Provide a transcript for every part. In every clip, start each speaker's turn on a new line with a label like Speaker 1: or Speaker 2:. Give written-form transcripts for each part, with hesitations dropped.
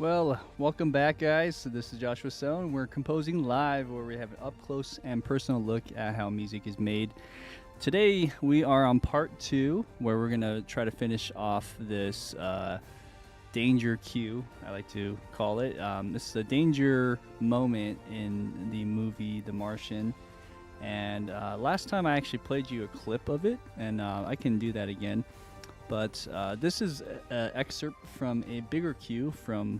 Speaker 1: Well, welcome back, guys. So this is Joshua Stone. We're composing live, where we have an up close and personal look at how music is made. Today, we are on part two, where we're gonna try to finish off this danger cue, I like to call it. This is a danger moment in the movie The Martian. And last time I actually played you a clip of it, and I can do that again. But this is an excerpt from a bigger cue from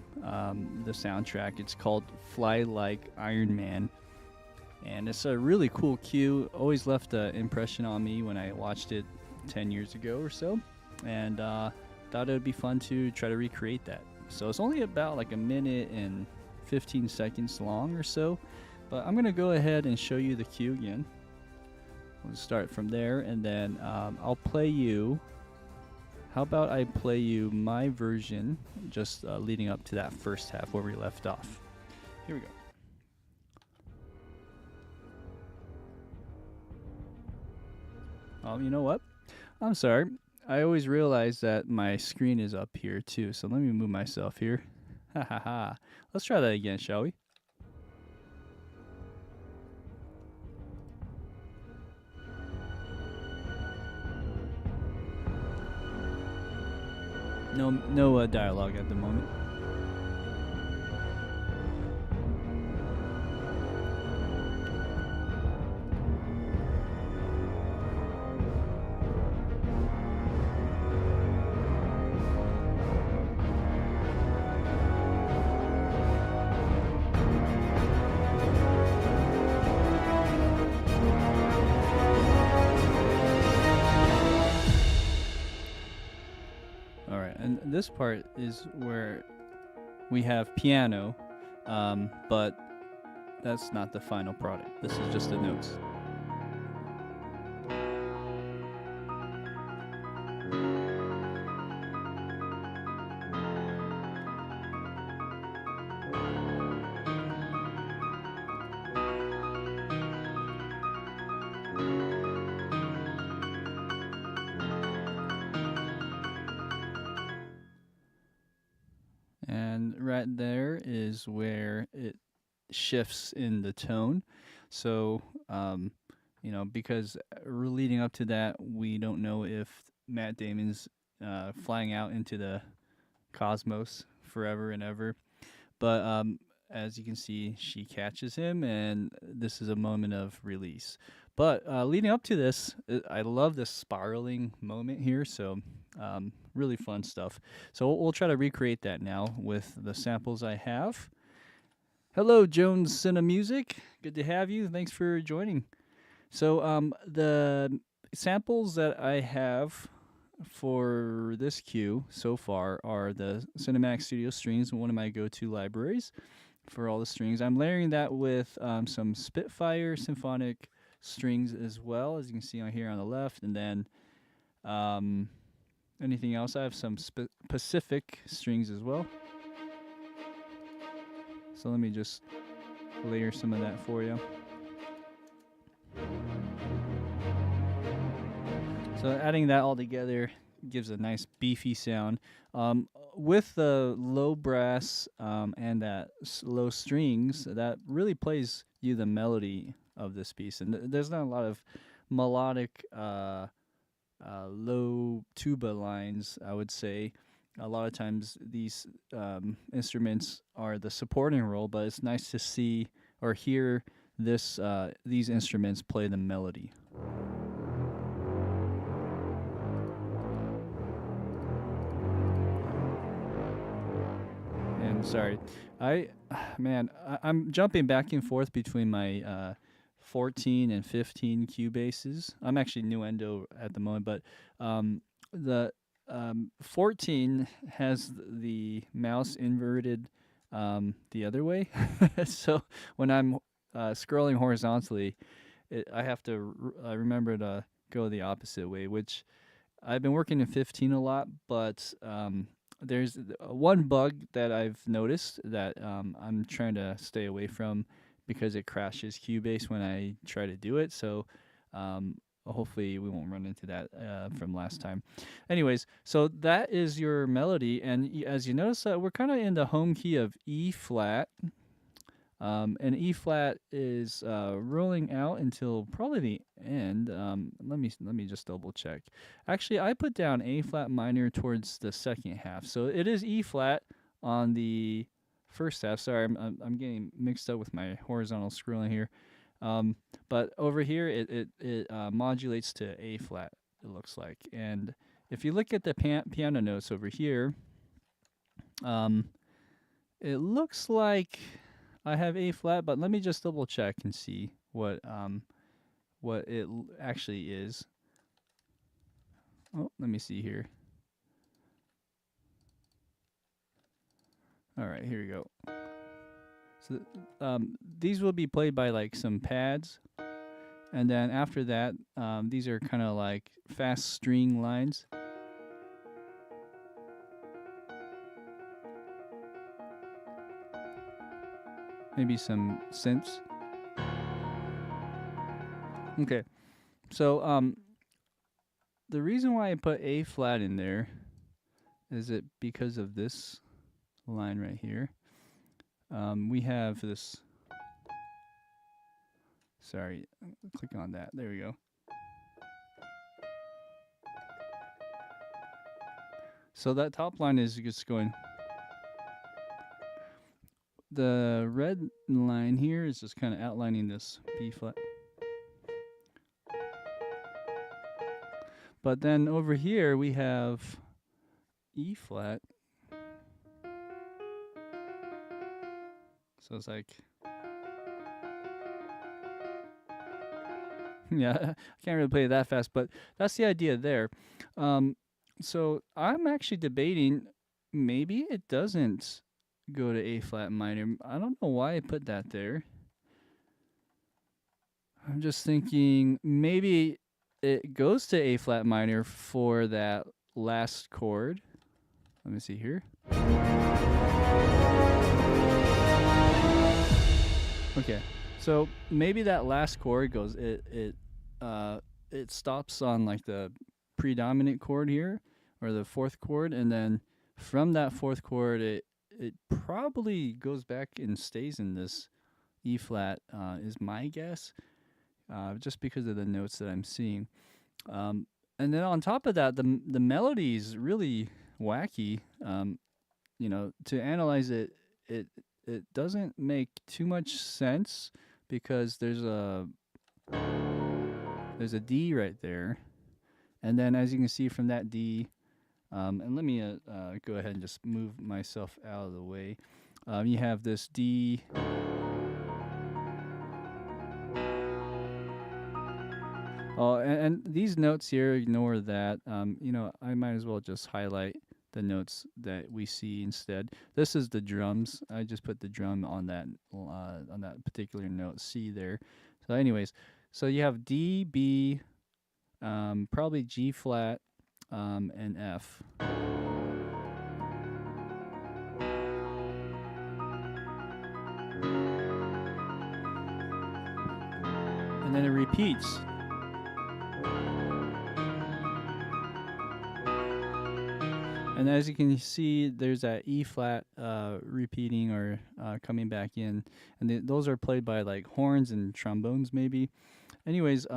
Speaker 1: the soundtrack. It's called Fly Like Iron Man. And it's a really cool cue. Always left an impression on me when I watched it 10 years ago or so. And thought it would be fun to try to recreate that. So it's only about like a minute and 15 seconds long or so. But I'm going to go ahead and show you the cue again. We'll start from there, and then I'll play you. How about I play you my version, just leading up to that first half where we left off. Here we go. You know what? I'm sorry. I always realize that my screen is up here too, so let me move myself here. Ha ha ha. Let's try that again, shall we? No dialogue at the moment. And this part is where we have piano, but that's not the final product. This is just the notes. And right there is where it shifts in the tone. So, because we're leading up to that, we don't know if Matt Damon's flying out into the cosmos forever and ever. But as you can see, she catches him, and this is a moment of release. But leading up to this, I love this spiraling moment here. So really fun stuff. So we'll try to recreate that now with the samples I have. Hello, Jones Cine Music. Good to have you. Thanks for joining. So the samples that I have for this cue so far are the Cinematic Studio strings, one of my go-to libraries for all the strings. I'm layering that with some Spitfire symphonic strings as well, as you can see on here on the left, and then anything else. I have some Pacific strings as well. So let me just layer some of that for you. So adding that all together gives a nice beefy sound. With the low brass and that low strings, that really plays you the melody of this piece. And there's not a lot of melodic low tuba lines, I would say. A lot of times these instruments are the supporting role, but it's nice to see or hear these instruments play the melody. And sorry, I'm jumping back and forth between my 14 and 15 cue basses. I'm actually nuendo at the moment, but the 14 has the mouse inverted the other way. So when I'm scrolling horizontally, I have to remember to go the opposite way, which I've been working in 15 a lot, but there's one bug that I've noticed that I'm trying to stay away from because it crashes Cubase when I try to do it. So hopefully we won't run into that from last time. Anyways, so that is your melody, and as you notice, we're kind of in the home key of E flat. And E flat is rolling out until probably the end. Let me just double check. Actually, I put down A flat minor towards the second half, so it is E flat on the first half. Sorry, I'm getting mixed up with my horizontal scrolling here. But over here, it modulates to A flat. It looks like, and if you look at the piano notes over here, it looks like I have A flat, but let me just double check and see what it actually is. Oh, let me see here. All right, here we go. So these will be played by like some pads, and then after that, these are kind of like fast string lines. Maybe some synths. Okay, so the reason why I put A flat in there is it because of this line right here. We have this. Sorry, click on that. There we go. So that top line is just going. The red line here is just kind of outlining this B flat. But then over here we have E flat. So it's like, yeah, I can't really play it that fast, but that's the idea there. So I'm actually debating maybe it doesn't go to A flat minor. I don't know why I put that there. I'm just thinking maybe it goes to A flat minor for that last chord. Let me see here. Okay, so maybe that last chord goes it stops on like the predominant chord here, or the fourth chord, and then from that fourth chord it probably goes back and stays in this E flat, is my guess, just because of the notes that I'm seeing. And then on top of that, the melody is really wacky. To analyze it, it doesn't make too much sense because there's a D right there, and then as you can see from that D, and let me go ahead and just move myself out of the way. You have this D. Oh, and these notes here, ignore that. I might as well just highlight the notes that we see instead. This is the drums. I just put the drum on that particular note C there. So anyways, so you have D, B, probably G flat, and F. And then it repeats. And as you can see, there's that E flat repeating or coming back in, and those are played by like horns and trombones maybe. Anyways,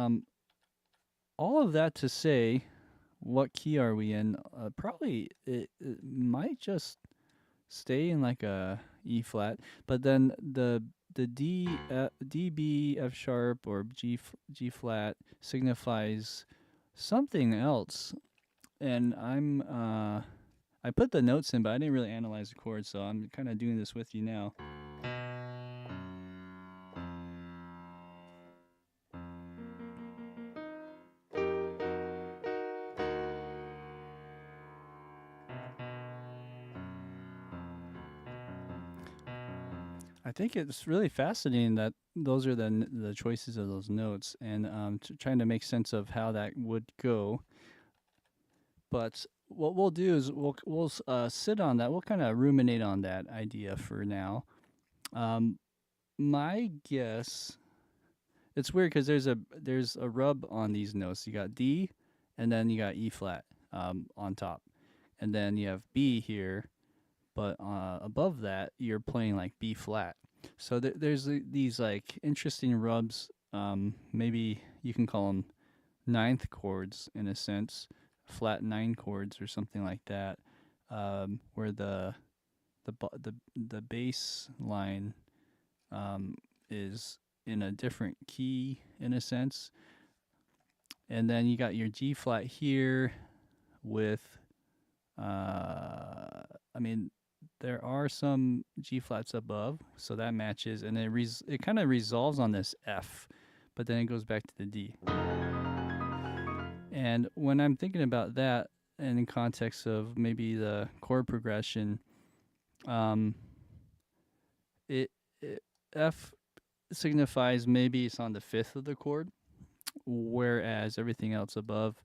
Speaker 1: all of that to say, what key are we in? Probably it might just stay in like a E flat, but then the D, B, F sharp, or G flat signifies something else, and I put the notes in, but I didn't really analyze the chords, so I'm kind of doing this with you now. I think it's really fascinating that those are the choices of those notes, and trying to make sense of how that would go. But what we'll do is we'll sit on that. We'll kind of ruminate on that idea for now. My guess it's weird because there's a rub on these notes. You got D, and then you got E flat on top, and then you have B here, but above that you're playing like B flat. So there's these like interesting rubs. Maybe you can call them ninth chords in a sense, flat nine chords or something like that, where the bass line is in a different key in a sense, and then you got your G flat here with, I mean, there are some G flats above, so that matches, and it kind of resolves on this F, but then it goes back to the D. And when I'm thinking about that, and in context of maybe the chord progression, it F signifies maybe it's on the fifth of the chord, whereas everything else above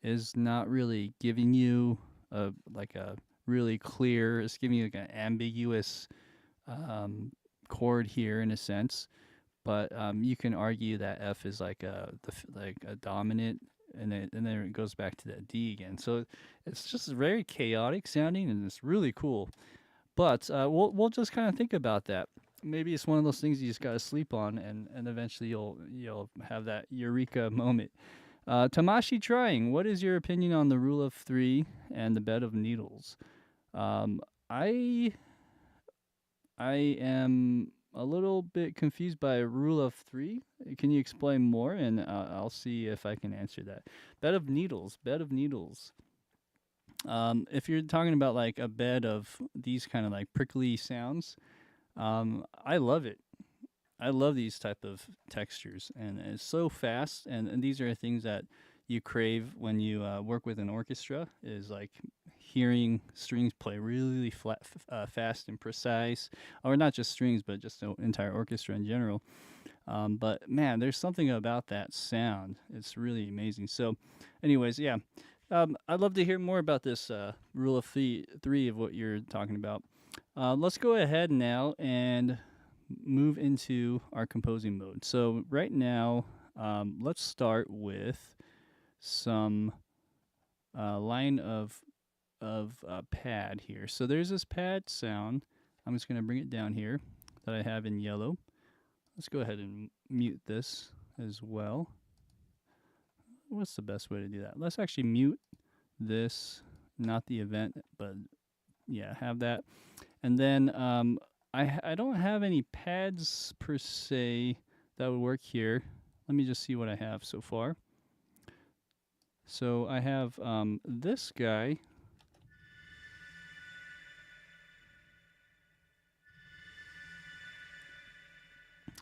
Speaker 1: is not really giving you a really clear. It's giving you like an ambiguous chord here in a sense, but you can argue that F is like a dominant, and then it goes back to that D again. So it's just very chaotic sounding, and it's really cool. But we'll just kind of think about that. Maybe it's one of those things you just gotta sleep on, and eventually you'll have that eureka moment. Tamashi Trying, what is your opinion on the rule of three and the bed of needles? I am a little bit confused by rule of three. Can you explain more? And I'll see if I can answer that. Bed of needles. If you're talking about like a bed of these kind of like prickly sounds, I love it. I love these type of textures, and it's so fast. And these are things that you crave when you work with an orchestra, is like hearing strings play really flat, fast and precise, or not just strings, but just the entire orchestra in general. But man, there's something about that sound. It's really amazing. So, anyways, yeah, I'd love to hear more about this rule of three of what you're talking about. Let's go ahead now and move into our composing mode. So right now, let's start with some line of pad here. So there's this pad sound. I'm just going to bring it down here that I have in yellow. Let's go ahead and mute this as well. What's the best way to do that? Let's actually mute this, not the event, but yeah, have that. And then I don't have any pads per se that would work here. Let me just see what I have so far. So I have this guy.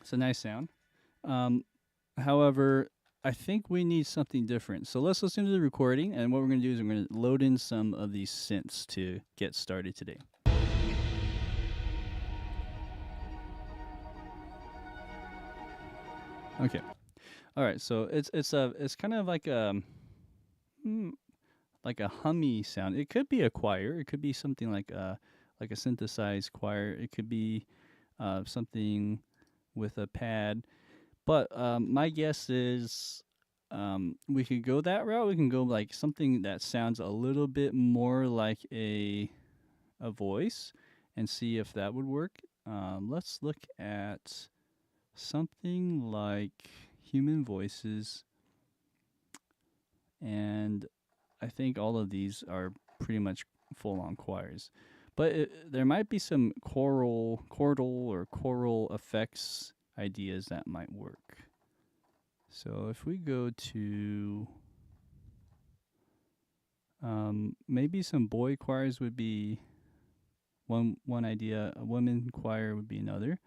Speaker 1: It's a nice sound. However, I think we need something different. So let's listen to the recording, and what we're going to do is we're going to load in some of these synths to get started today. Okay. All right. So it's kind of like a hummy sound. It could be a choir. It could be something like a synthesized choir. It could be something with a pad. But my guess is we could go that route. We can go like something that sounds a little bit more like a voice, and see if that would work. Let's look at something like human voices, and I think all of these are pretty much full-on choirs. But there might be some chordal or choral effects ideas that might work. So if we go to maybe some boy choirs would be one idea. A women choir would be another.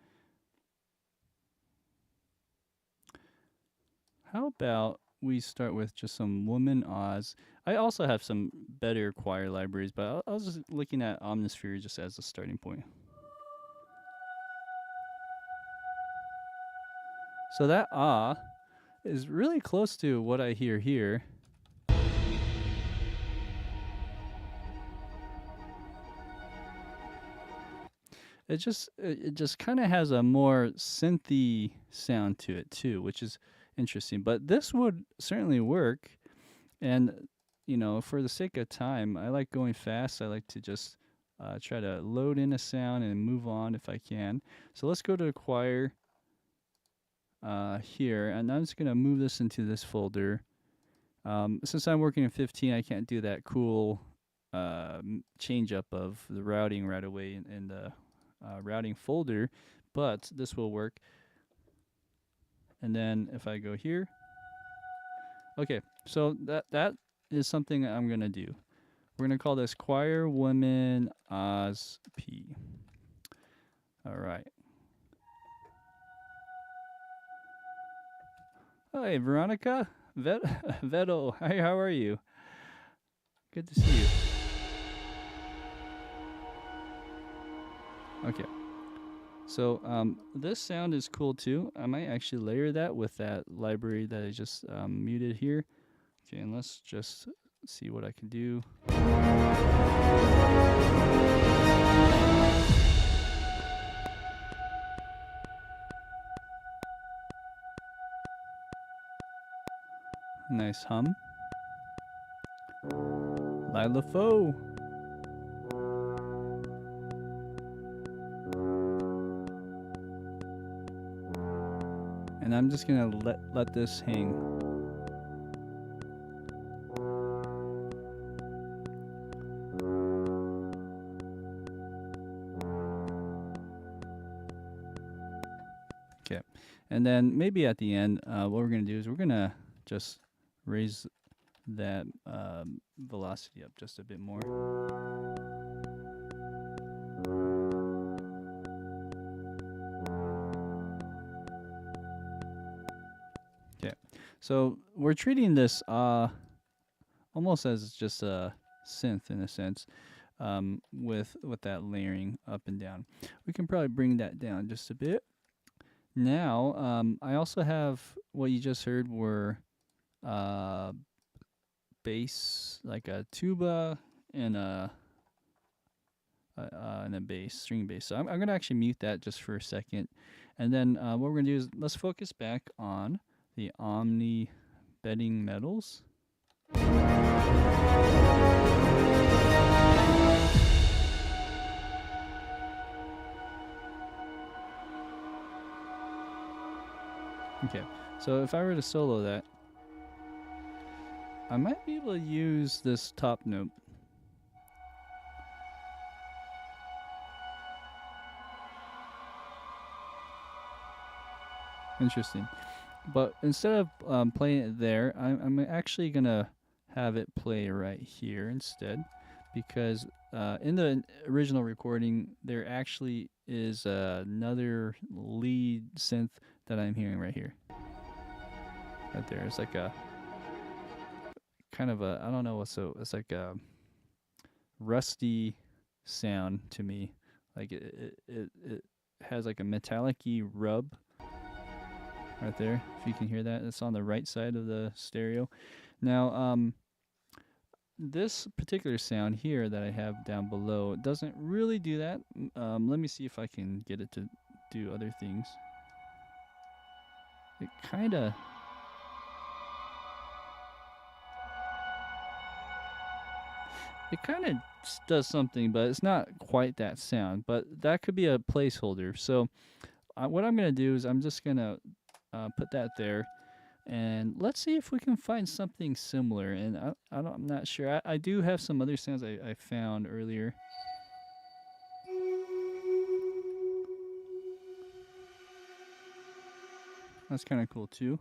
Speaker 1: How about we start with just some woman Oz? I also have some better choir libraries, but I was just looking at Omnisphere just as a starting point. So that ah is really close to what I hear here. it just kind of has a more synthy sound to it too, which is interesting. But this would certainly work, and for the sake of time, I like going fast. I like to just try to load in a sound and move on if I can. So let's go to the choir here, and I'm just gonna move this into this folder. Since I'm working in 15, I can't do that cool change up of the routing right away in the routing folder, but this will work. And then if I go here, okay, so that is something I'm gonna do. We're gonna call this choir woman Oz P. All right. Hi, Veronica. Veto. Hi, how are you? Good to see you. Okay. So this sound is cool too. I might actually layer that with that library that I just muted here. Okay, and let's just see what I can do. Nice hum. Lila Foe. And I'm just gonna let this hang. Okay, and then maybe at the end, what we're gonna do is we're gonna just raise that velocity up just a bit more. Okay, so we're treating this almost as just a synth in a sense, with that layering up and down. We can probably bring that down just a bit. Now, I also have what you just heard were bass, like a tuba and a bass, string bass. So I'm gonna actually mute that just for a second, and then what we're gonna do is let's focus back on the Omni bedding metals. Okay, so if I were to solo that, I might be able to use this top note. Interesting. But instead of playing it there, I'm actually going to have it play right here instead, because in the original recording, there actually is another lead synth that I'm hearing right here. Right there. It's like a kind of a, I don't know it's like a rusty sound to me. Like it has like a metallic-y rub right there, if you can hear that. It's on the right side of the stereo. Now, this particular sound here that I have down below doesn't really do that. Let me see if I can get it to do other things. It kind of... It kind of does something, but it's not quite that sound. But that could be a placeholder. So what I'm going to do is I'm just going to put that there. And let's see if we can find something similar. And I'm not sure. I do have some other sounds I found earlier. That's kind of cool too.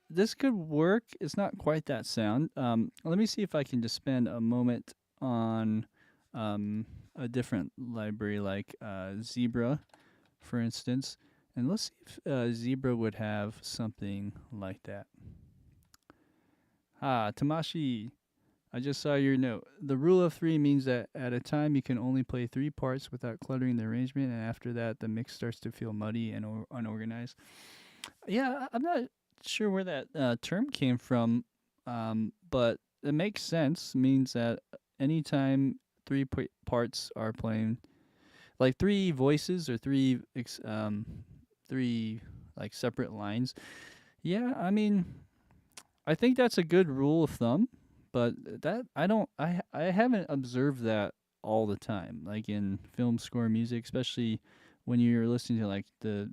Speaker 1: This could work. It's not quite that sound. Let me see if I can just spend a moment on a different library like Zebra, for instance. And let's see if Zebra would have something like that. Tamashi, I just saw your note. The rule of 3 means that at a time you can only play 3 parts without cluttering the arrangement, and after that the mix starts to feel muddy and unorganized. Yeah, I'm not sure where that term came from. But it makes sense. Means that anytime parts are playing, like three voices or three like separate lines. Yeah, I mean, I think that's a good rule of thumb, but that I don't I haven't observed that all the time. Like in film score music, especially when you're listening to like the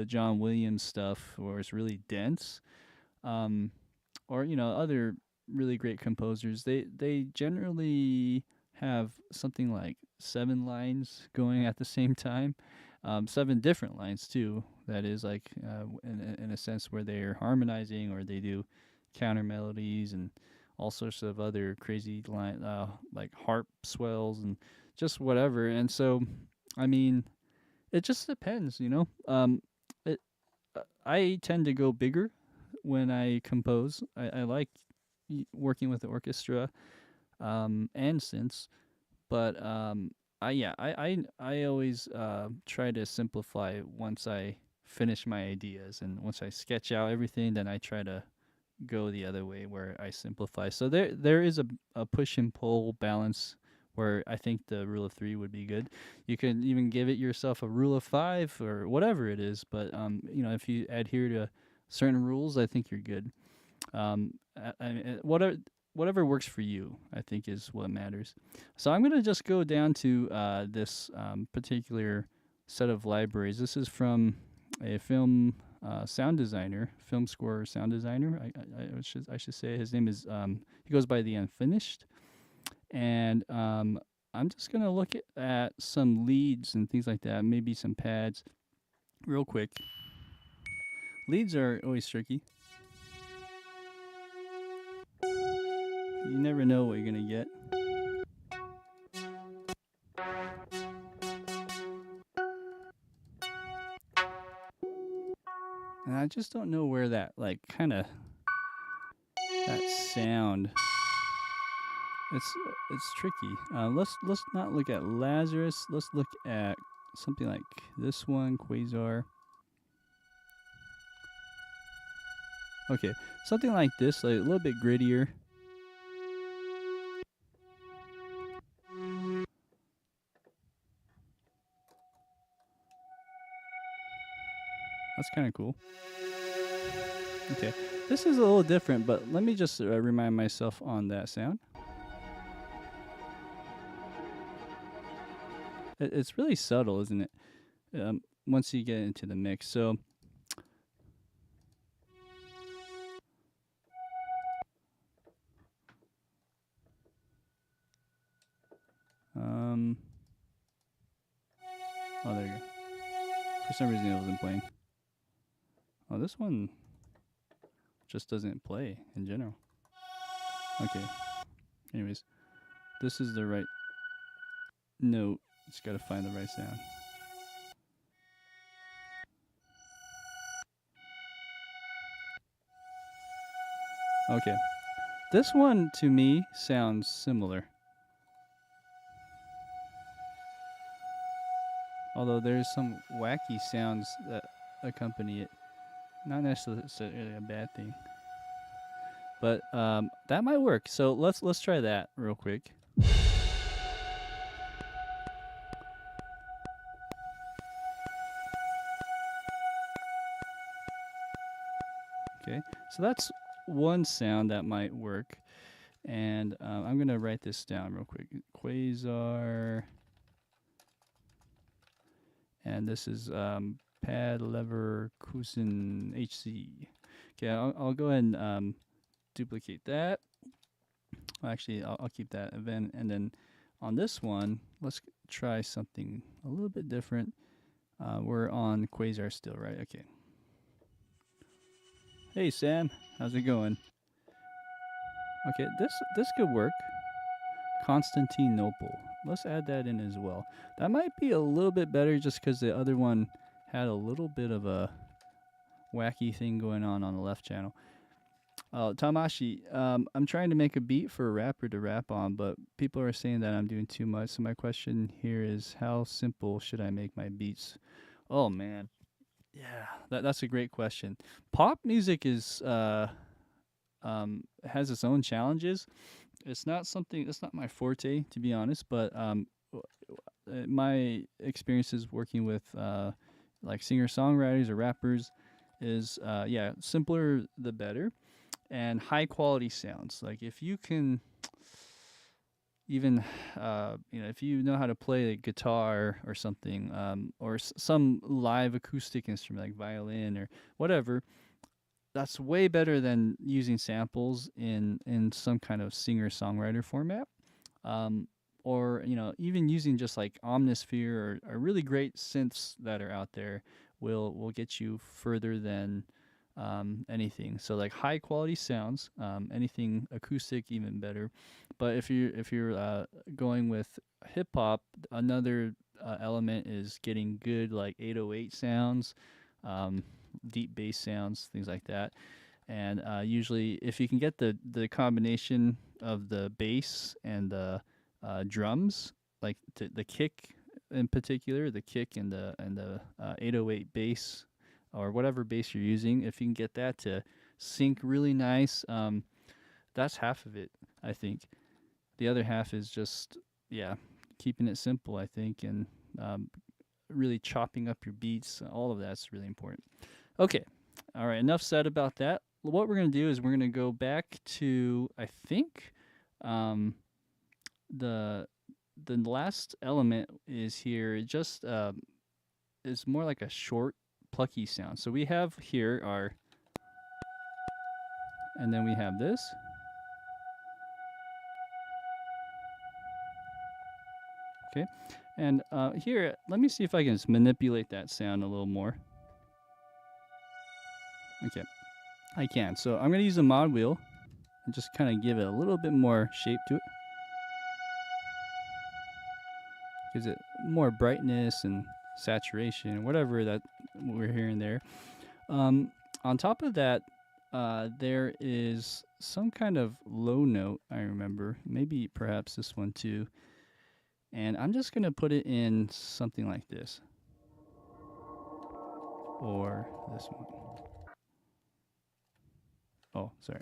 Speaker 1: John Williams stuff where it's really dense. Um or other really great composers, they generally have something like seven lines going at the same time, seven different lines too. That is like in a sense where they're harmonizing or they do counter melodies and all sorts of other crazy line like harp swells and just whatever. And so, I mean, it just depends, it I tend to go bigger when I compose. I like working with the orchestra and synths, but I always try to simplify once I finish my ideas, and once I sketch out everything, then I try to go the other way where I simplify. So there is a push and pull balance where I think the rule of three would be good. You can even give it yourself a rule of five or whatever it is, but if you adhere to certain rules, I think you're good. Whatever works for you, I think, is what matters. So I'm gonna just go down to this particular set of libraries. This is from a film sound designer, film score sound designer. I should say his name is he goes by the Unfinished, and I'm just gonna look at some leads and things like that, maybe some pads, real quick. Leads are always tricky. You never know what you're gonna get. And I just don't know where that like kind of that sound. It's tricky. Let's not look at Lazarus. Let's look at something like this one, Quasar. Okay, something like this, like a little bit grittier. That's kind of cool. Okay, this is a little different, but let me just remind myself on that sound. It's really subtle, isn't it? Once you get into the mix. So oh, there you go. For some reason it wasn't playing. Oh, this one just doesn't play in general. Okay. Anyways, this is the right note. Just gotta find the right sound. Okay. This one to me sounds similar. Although there's some wacky sounds that accompany it. Not necessarily a bad thing. But that might work. So let's try that real quick. Okay, so that's one sound that might work. And I'm going to write this down real quick. Quasar. And this is Pad Leverkusen HC. Okay, I'll go ahead and duplicate that. Actually, I'll keep that event. And then on this one, let's try something a little bit different. We're on Quasar still, right? Okay. Hey, Sam. How's it going? Okay, this could work. Constantinople. Let's add that in as well. That might be a little bit better just because the other one had a little bit of a wacky thing going on the left channel. Tamashi, I'm trying to make a beat for a rapper to rap on, but people are saying that I'm doing too much. So my question here is, how simple should I make my beats? Oh, man. Yeah, that's a great question. Pop music is has its own challenges. It's not my forte, to be honest, but my experiences working with like singer-songwriters or rappers is yeah, simpler the better, and high quality sounds. Like if you can even if you know how to play a guitar or something, or some live acoustic instrument like violin or whatever, that's way better than using samples in some kind of singer songwriter format. um, or even using just like Omnisphere or really great synths that are out there will get you further than anything. So like high quality sounds, anything acoustic even better. But if you're going with hip hop, another element is getting good like 808 sounds, um, deep bass sounds, things like that. And usually, if you can get the combination of the bass and the drums, like the kick in particular, the kick and the 808 bass or whatever bass you're using, if you can get that to sync really nice, that's half of it, I think. The other half is just, yeah, keeping it simple, I think, and really chopping up your beats. All of that's really important. Okay, all right, enough said about that. What we're going to do is we're going to go back to, I think, the the last element is here. It just is more like a short, plucky sound. So we have here our, and then we have this. Okay, and here, let me see if I can just manipulate that sound a little more. Okay, I can. So I'm going to use a mod wheel and just kind of give it a little bit more shape to it. Gives it more brightness and saturation, whatever that we're hearing there. On top of that, there is some kind of low note, I remember. Maybe perhaps this one too. And I'm just going to put it in something like this. Or this one. Oh, sorry.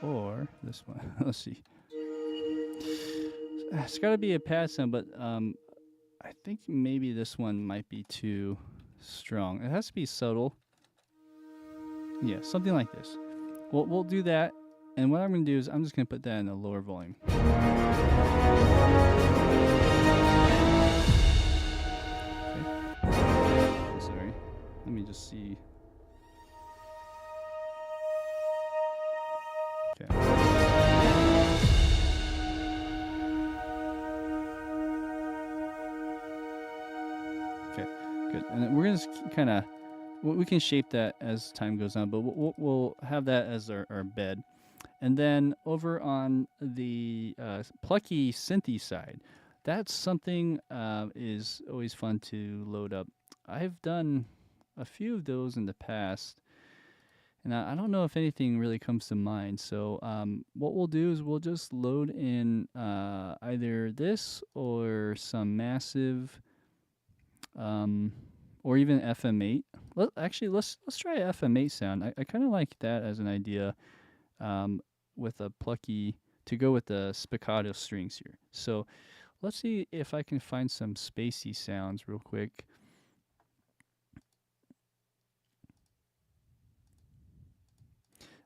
Speaker 1: Or this one. Let's see. It's got to be a pad sound, but I think maybe this one might be too strong. It has to be subtle. Yeah, something like this. We'll do that. And what I'm going to do is I'm just going to put that in a lower volume. Okay. Sorry. Let me just see. Okay. Okay, good. And then we're going to kind of, we can shape that as time goes on, but we'll have that as our bed. And then over on the plucky synthy side, that's something is always fun to load up. I've done a few of those in the past, and I don't know if anything really comes to mind. So what we'll do is we'll just load in either this or some massive, or even FM8. Let's try a FM8 sound. I kind of like that as an idea. With a plucky to go with the spiccato strings here. So let's see if I can find some spacey sounds real quick.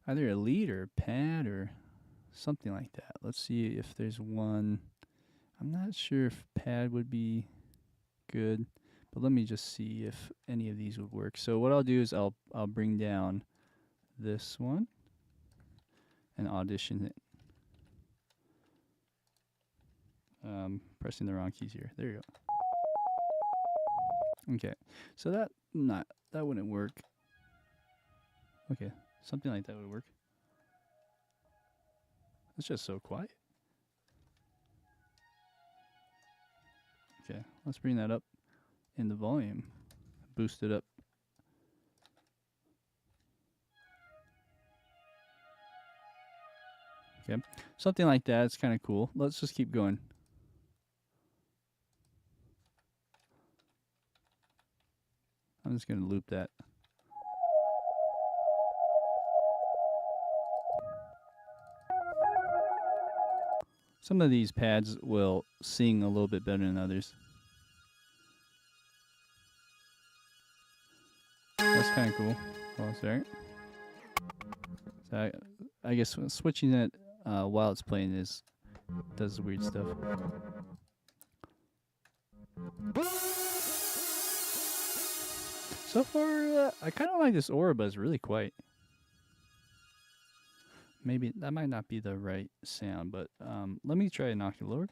Speaker 1: Either a lead or a pad or something like that. Let's see if there's one. I'm not sure if pad would be good, but let me just see if any of these would work. So what I'll do is I'll bring down this one and audition it. Pressing the wrong keys here. There you go. Okay, so that wouldn't work. Okay, something like that would work. It's just so quiet. Okay, let's bring that up in the volume. Boost it up. Okay, something like that. It's kind of cool. Let's just keep going. I'm just going to loop that. Some of these pads will sing a little bit better than others. That's kind of cool. Oh, sorry. So I guess switching it while it's playing does weird stuff. So far, I kind of like this aura, but it's really quiet. Maybe that might not be the right sound, but let me try an octave lower.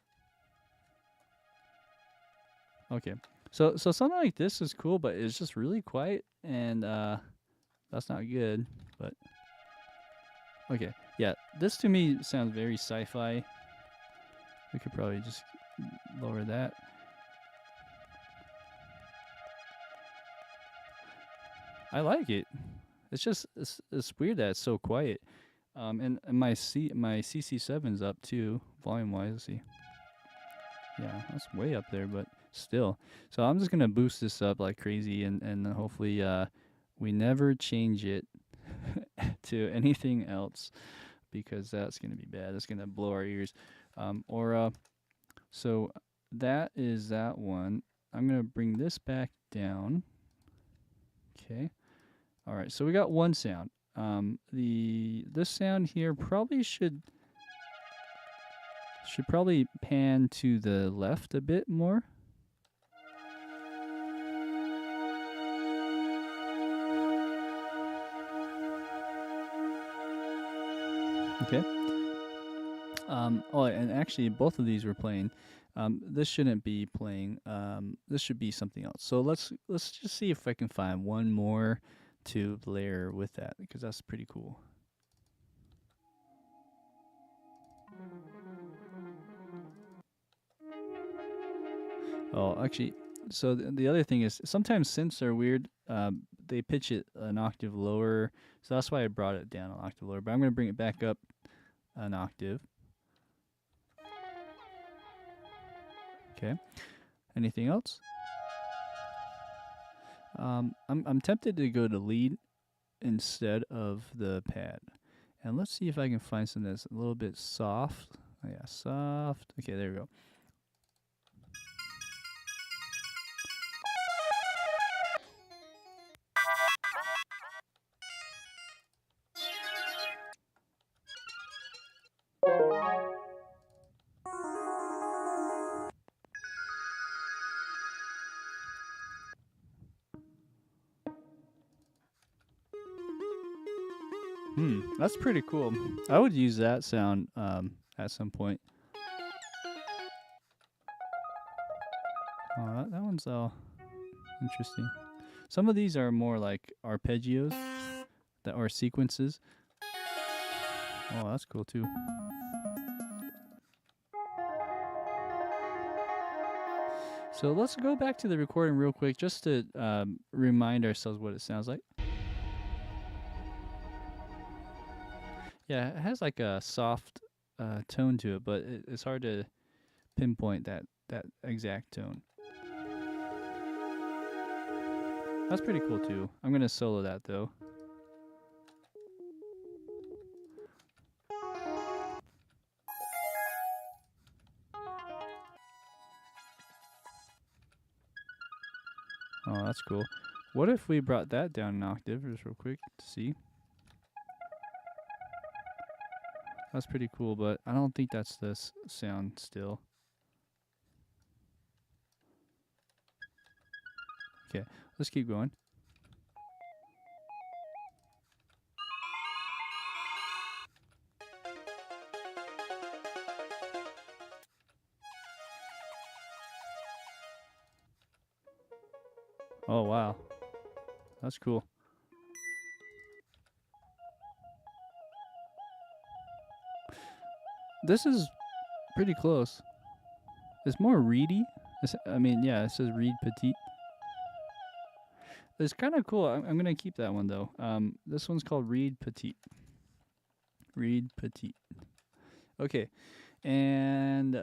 Speaker 1: Okay, so something like this is cool, but it's just really quiet, and that's not good. But okay, yeah, this to me sounds very sci-fi. We could probably just lower that. I like it. It's just it's weird that it's so quiet. And my CC7's up too, volume wise. Let's see. Yeah, that's way up there, but still. So I'm just gonna boost this up like crazy, and hopefully we never change it to anything else, because that's gonna be bad. That's gonna blow our ears. So that is that one. I'm gonna bring this back down. Okay. All right. So we got one sound. This sound here probably should probably pan to the left a bit more. Okay. Oh, and actually both of these were playing. This shouldn't be playing. This should be something else. So let's just see if I can find one more to layer with that, because that's pretty cool. Oh, actually, so the other thing is sometimes synths are weird. They pitch it an octave lower, so that's why I brought it down an octave lower. But I'm going to bring it back up an octave. Okay. Anything else? I'm tempted to go to lead instead of the pad, and let's see if I can find something that's a little bit soft. Oh, yeah, soft. Okay, there we go. That's pretty cool. I would use that sound at some point. Oh, that one's all interesting. Some of these are more like arpeggios that are sequences. Oh, that's cool too. So let's go back to the recording real quick just to remind ourselves what it sounds like. Yeah, it has like a soft tone to it, but it's hard to pinpoint that exact tone. That's pretty cool too. I'm going to solo that though. Oh, that's cool. What if we brought that down an octave just real quick to see? That's pretty cool, but I don't think that's this sound still. Okay, let's keep going. Oh, wow. That's cool. This is pretty close. It's more reedy. I mean, yeah, it says reed petite. It's kind of cool. I'm going to keep that one, though. This one's called reed petite. Reed petite. Okay. And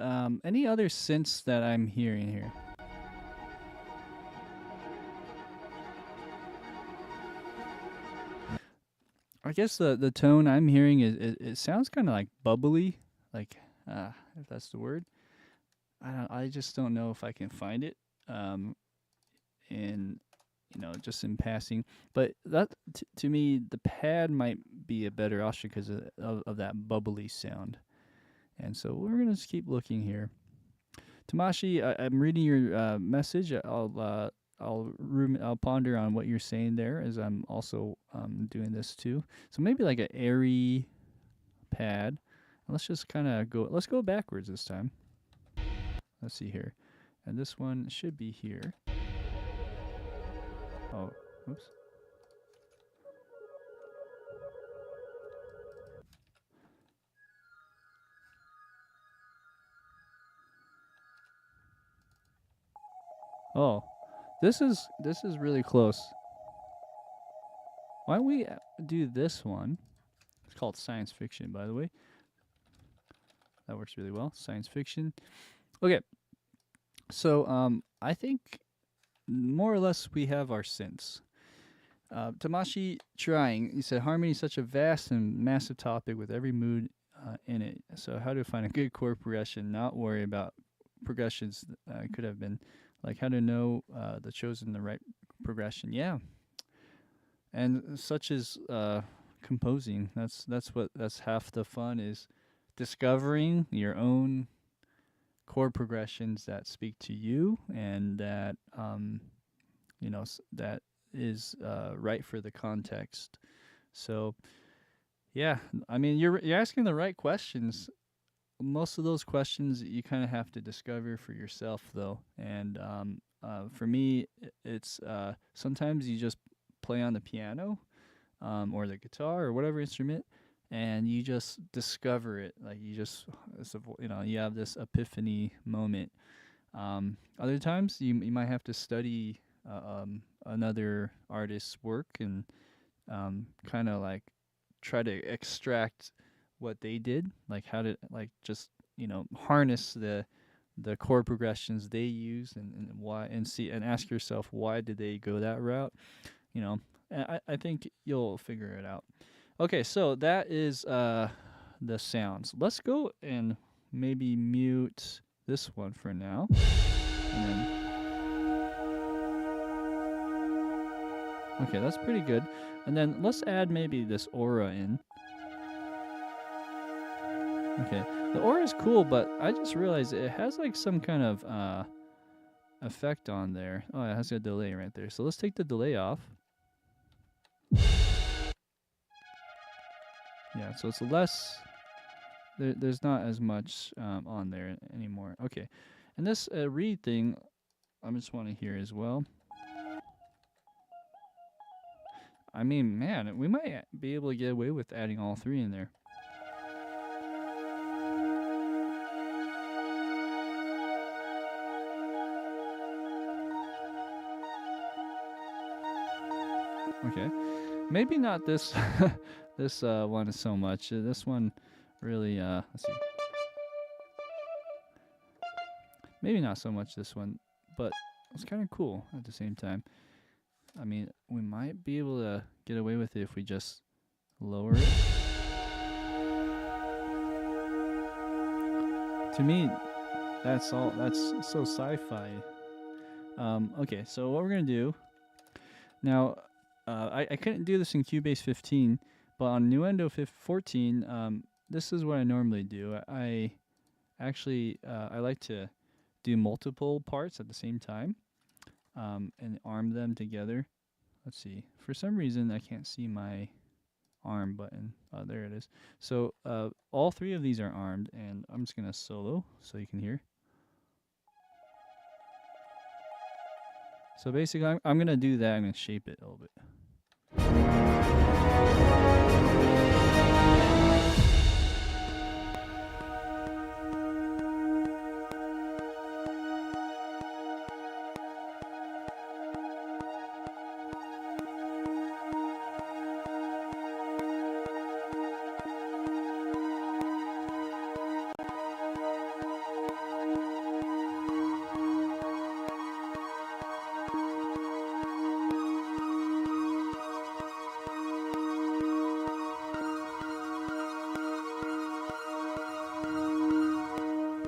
Speaker 1: any other synths that I'm hearing here? I guess the tone I'm hearing is it sounds kind of like bubbly, like if that's the word. I just don't know if I can find it. In just in passing, but that to me the pad might be a better option because of that bubbly sound. And so we're gonna just keep looking here. Tamashi, I'm reading your message. I'll ponder on what you're saying there as I'm also doing this too. So maybe like an airy pad. Let's just kind of let's go backwards this time. Let's see here. And this one should be here. Oh, oops. Oh, this is really close. Why don't we do this one? It's called science fiction, by the way. That works really well. Science fiction. Okay. So I think more or less we have our synths. Tamashi trying. He said harmony is such a vast and massive topic with every mood in it. So how to find a good chord progression, not worry about progressions could have been like how to know the right progression. Yeah. And such as composing. That's half the fun is discovering your own chord progressions that speak to you and that that is right for the context. So yeah, I mean you're asking the right questions. Most of those questions you kind of have to discover for yourself though. And for me it's sometimes you just play on the piano or the guitar or whatever instrument and you just discover it. Like you have this epiphany moment. Other times you might have to study another artist's work and kind of like try to extract what they did, like how to like just harness the chord progressions they use and why, and see and ask yourself why did they go that route. And I think you'll figure it out. Okay, so that is the sounds. Let's go and maybe mute this one for now. And then, okay, that's pretty good. And then let's add maybe this aura in. Okay, the aura is cool, but I just realized it has like some kind of effect on there. Oh, it has a delay right there. So let's take the delay off. Yeah, so it's less. There's not as much on there anymore. Okay, and this read thing, I just want to hear as well. I mean, man, we might be able to get away with adding all three in there. Okay, maybe not this this one so much. This one really let's see. Maybe not so much this one, but it's kind of cool at the same time. I mean, we might be able to get away with it if we just lower it. To me, that's so sci-fi. Okay, so what we're gonna do now, I couldn't do this in Cubase 15, but on Nuendo 14, this is what I normally do. I actually I like to do multiple parts at the same time and arm them together. Let's see. For some reason, I can't see my arm button. Oh, there it is. So all three of these are armed, and I'm just going to solo so you can hear. So basically, I'm going to do that. I'm going to shape it a little bit.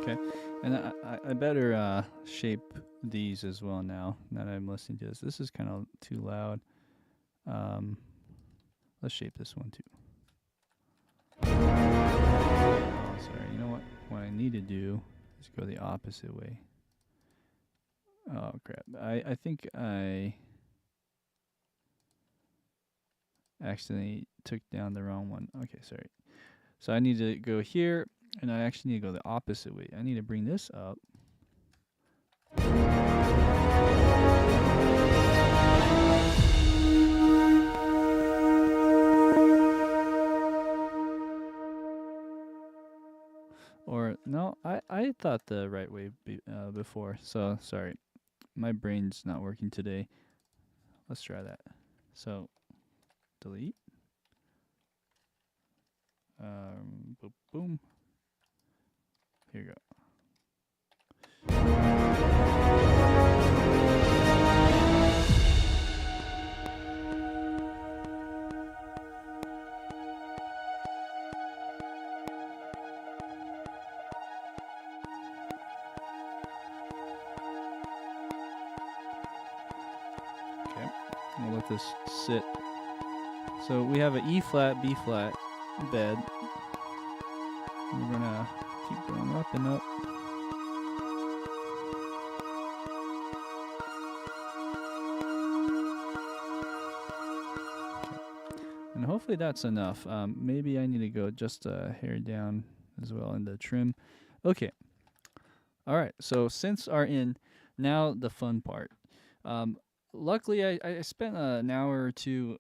Speaker 1: Okay, and I better shape these as well now that I'm listening to this. This is kind of too loud. Let's shape this one too. Oh, sorry. You know what? What I need to do is go the opposite way. Oh crap! I think I accidentally took down the wrong one. Okay, sorry. So I need to go here, and I actually need to go the opposite way. I need to bring this up. Or, no, I thought the right way before. So, sorry. My brain's not working today. Let's try that. So, delete. Boom, boom. Here you go. Okay, we'll let this sit. So we have an E flat, B flat bed. We're gonna keep going up and up. And hopefully that's enough. Maybe I need to go just a hair down as well in the trim. Okay. All right. So synths are in. Now the fun part. Luckily, I spent an hour or two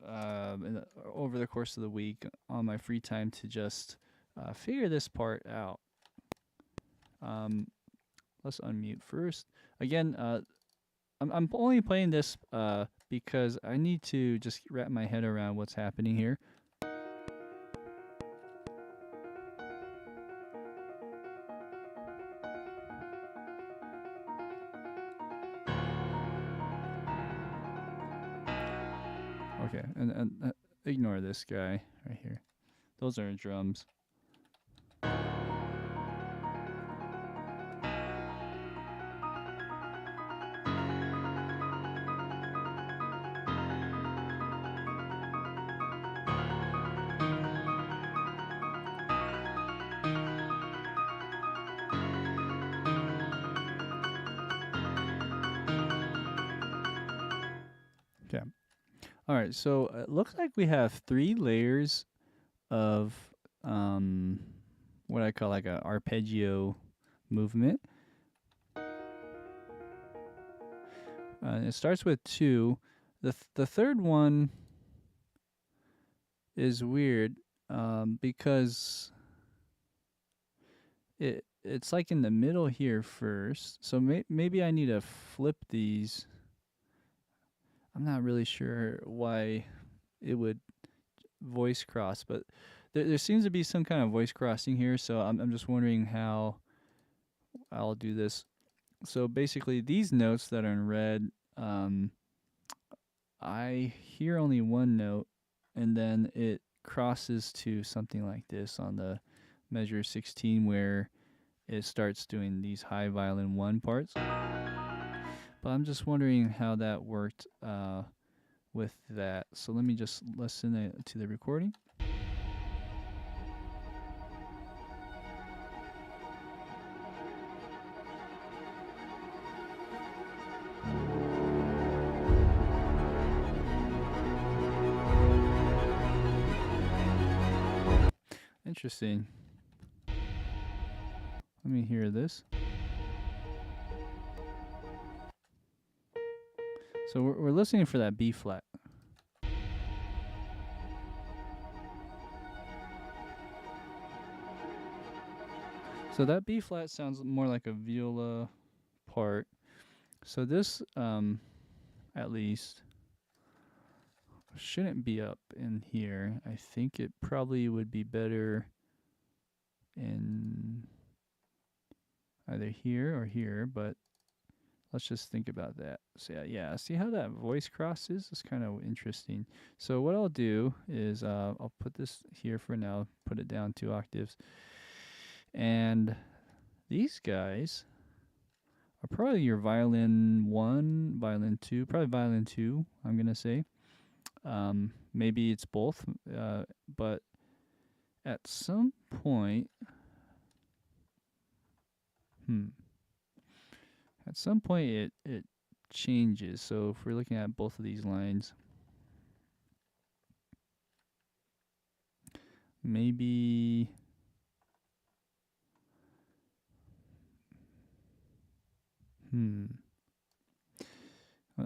Speaker 1: over the course of the week on my free time to just figure this part out. Let's unmute first. Again, I'm only playing this because I need to just wrap my head around what's happening here. Okay, and ignore this guy right here. Those are drums. Okay. All right, so it looks like we have 3 layers of what I call like a arpeggio movement. It starts with 2. The third one is weird because it's like in the middle here first. So maybe I need to flip these. I'm not really sure why it would voice cross, but there seems to be some kind of voice crossing here, so I'm just wondering how I'll do this. So basically, these notes that are in red, I hear only one note, and then it crosses to something like this on the measure 16, where it starts doing these high violin 1 parts. But I'm just wondering how that worked with that. So let me just listen to the recording. Interesting. Let me hear this. So we're listening for that B flat. So that B flat sounds more like a viola part. So this, at least, shouldn't be up in here. I think it probably would be better in either here or here, but let's just think about that. So yeah, see how that voice crosses? It's kind of interesting. So what I'll do is I'll put this here for now, put it down 2 octaves. And These guys are probably your violin 1, violin 2, probably violin 2, I'm going to say. Maybe it's both, but at some point, at some point it changes. So if we're looking at both of these lines, maybe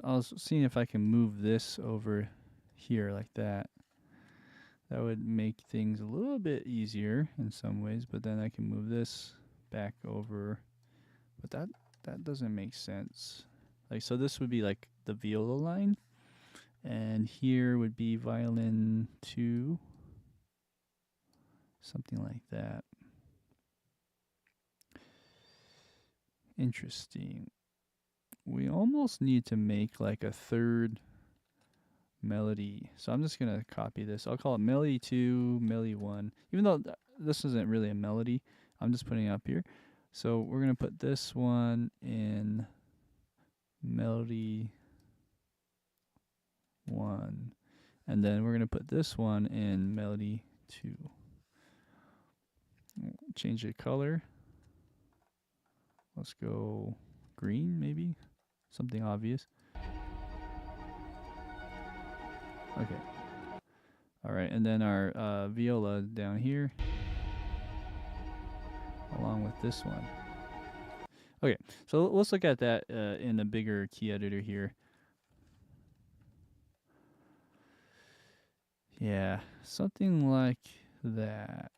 Speaker 1: I was seeing if I can move this over here like that. That would make things a little bit easier in some ways, but then I can move this back over. But that doesn't make sense. Like, so this would be like the viola line, and here would be violin 2, something like that. Interesting. We almost need to make like a third melody. So I'm just going to copy this. I'll call it melody 2, melody 1. Even though this isn't really a melody, I'm just putting it up here. So we're going to put this one in melody 1. And then we're going to put this one in melody 2. Change the color. Let's go green, maybe. Something obvious. Okay. All right, and then our viola down here, along with this one. Okay, so let's look at that in a bigger key editor here. Yeah, something like that.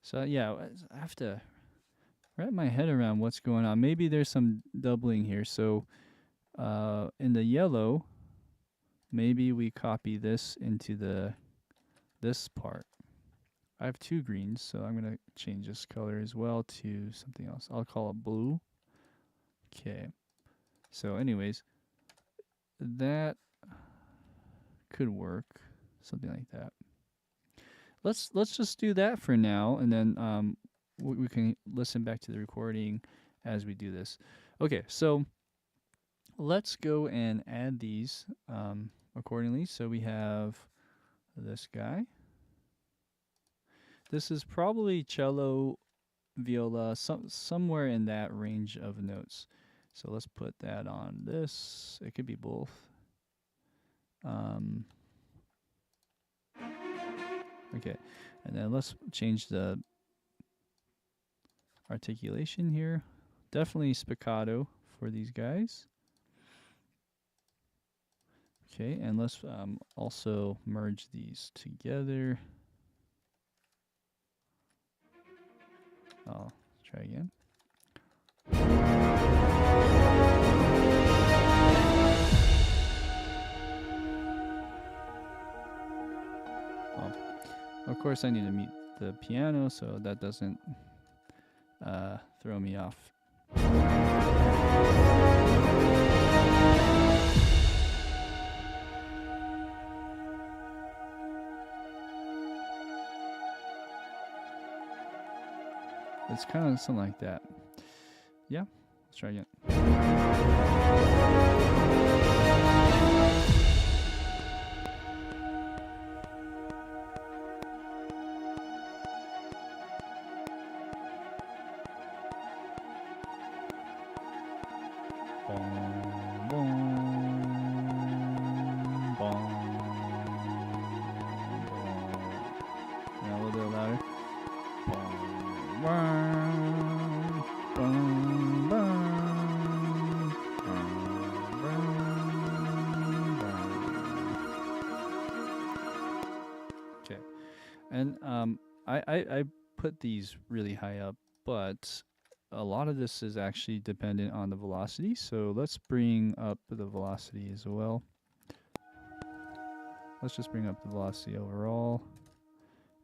Speaker 1: So yeah, I have to wrap my head around what's going on. Maybe there's some doubling here. So in the yellow, maybe we copy this into this part. I have 2 greens, so I'm going to change this color as well to something else. I'll call it blue. Okay. So anyways, that could work. Something like that. Let's just do that for now, and then we can listen back to the recording as we do this. Okay, so let's go and add these accordingly. So we have this guy. This is probably cello, viola, somewhere in that range of notes. So let's put that on this. It could be both. Okay, and then let's change the articulation here. Definitely spiccato for these guys. Okay, and let's also merge these together. I'll try again. Of course, I need to mute the piano so that doesn't throw me off. It's kind of something like that. Yeah, let's try again. And I put these really high up, but a lot of this is actually dependent on the velocity. So let's bring up the velocity as well. Let's just bring up the velocity overall.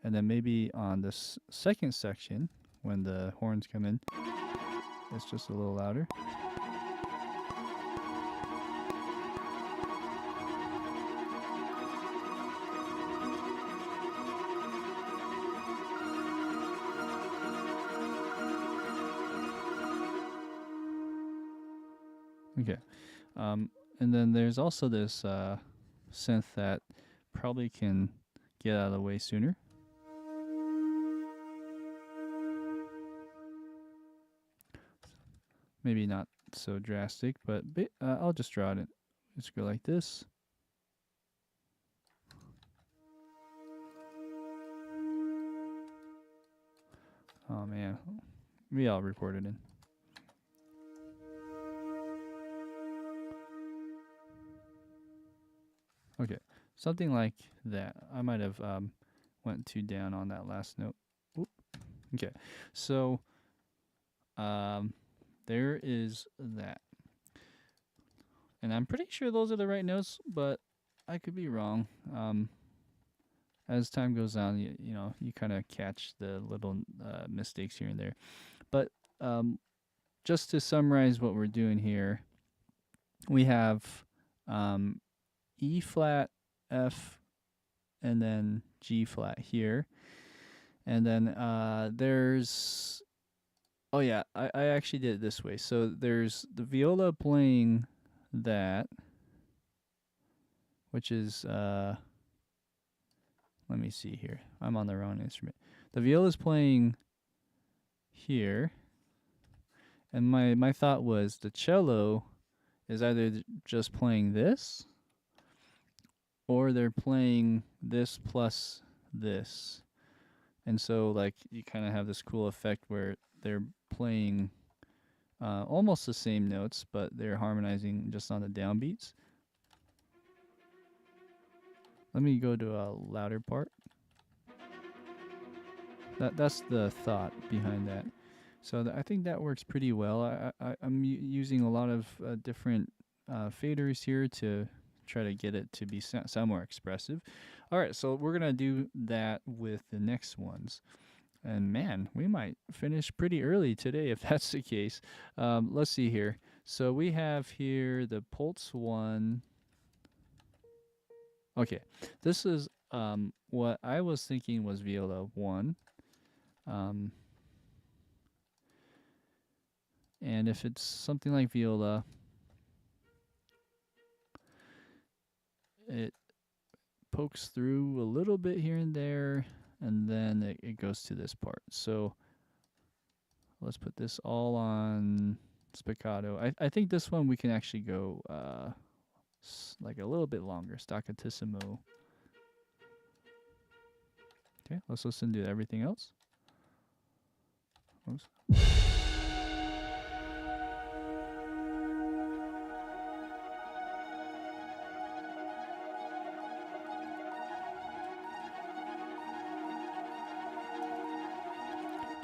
Speaker 1: And then maybe on this second section, when the horns come in, it's just a little louder. Okay. And then there's also this synth that probably can get out of the way sooner. Maybe not so drastic, but I'll just draw it. Just go like this. Oh man, maybe I'll record it in. Okay, something like that. I might have went too down on that last note. Oop. Okay, so there is that. And I'm pretty sure those are the right notes, but I could be wrong. As time goes on, you know, you kind of catch the little mistakes here and there. But just to summarize what we're doing here, we have E flat, F, and then G flat here. And then there's, oh yeah, I actually did it this way. So there's the viola playing that, which is, let me see here. I'm on the wrong instrument. The viola's playing here. And my thought was the cello is either just playing this, or they're playing this plus this. And so like you kind of have this cool effect where they're playing almost the same notes, but they're harmonizing just on the downbeats. Let me go to a louder part. That's the thought behind that. So I think that works pretty well. I'm using a lot of different faders here to try to get it to be sound more expressive. All right, so we're going to do that with the next ones. And man, we might finish pretty early today if that's the case. Let's see here. So we have here the Pulse 1. Okay, this is what I was thinking was Viola 1. And if it's something like Viola, it pokes through a little bit here and there, and then it goes to this part. So let's put this all on spiccato. I think this one we can actually go like a little bit longer, staccatissimo. Okay, let's listen to everything else. Oops.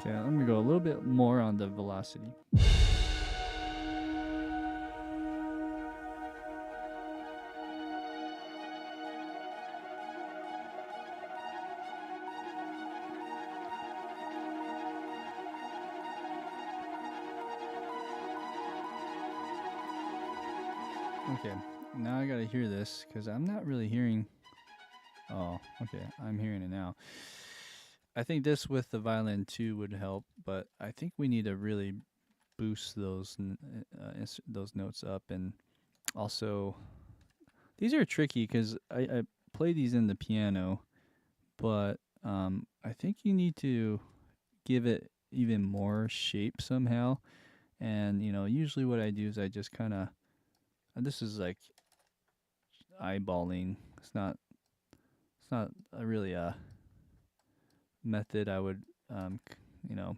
Speaker 1: Okay, let me go a little bit more on the velocity. Okay, now I gotta hear this because I'm not really hearing. Oh, okay, I'm hearing it now. I think this with the violin too would help, but I think we need to really boost those notes up. And also, these are tricky because I play these in the piano, but I think you need to give it even more shape somehow. And you know, usually what I do is I just kind of, this is like eyeballing. It's not a really method I would you know,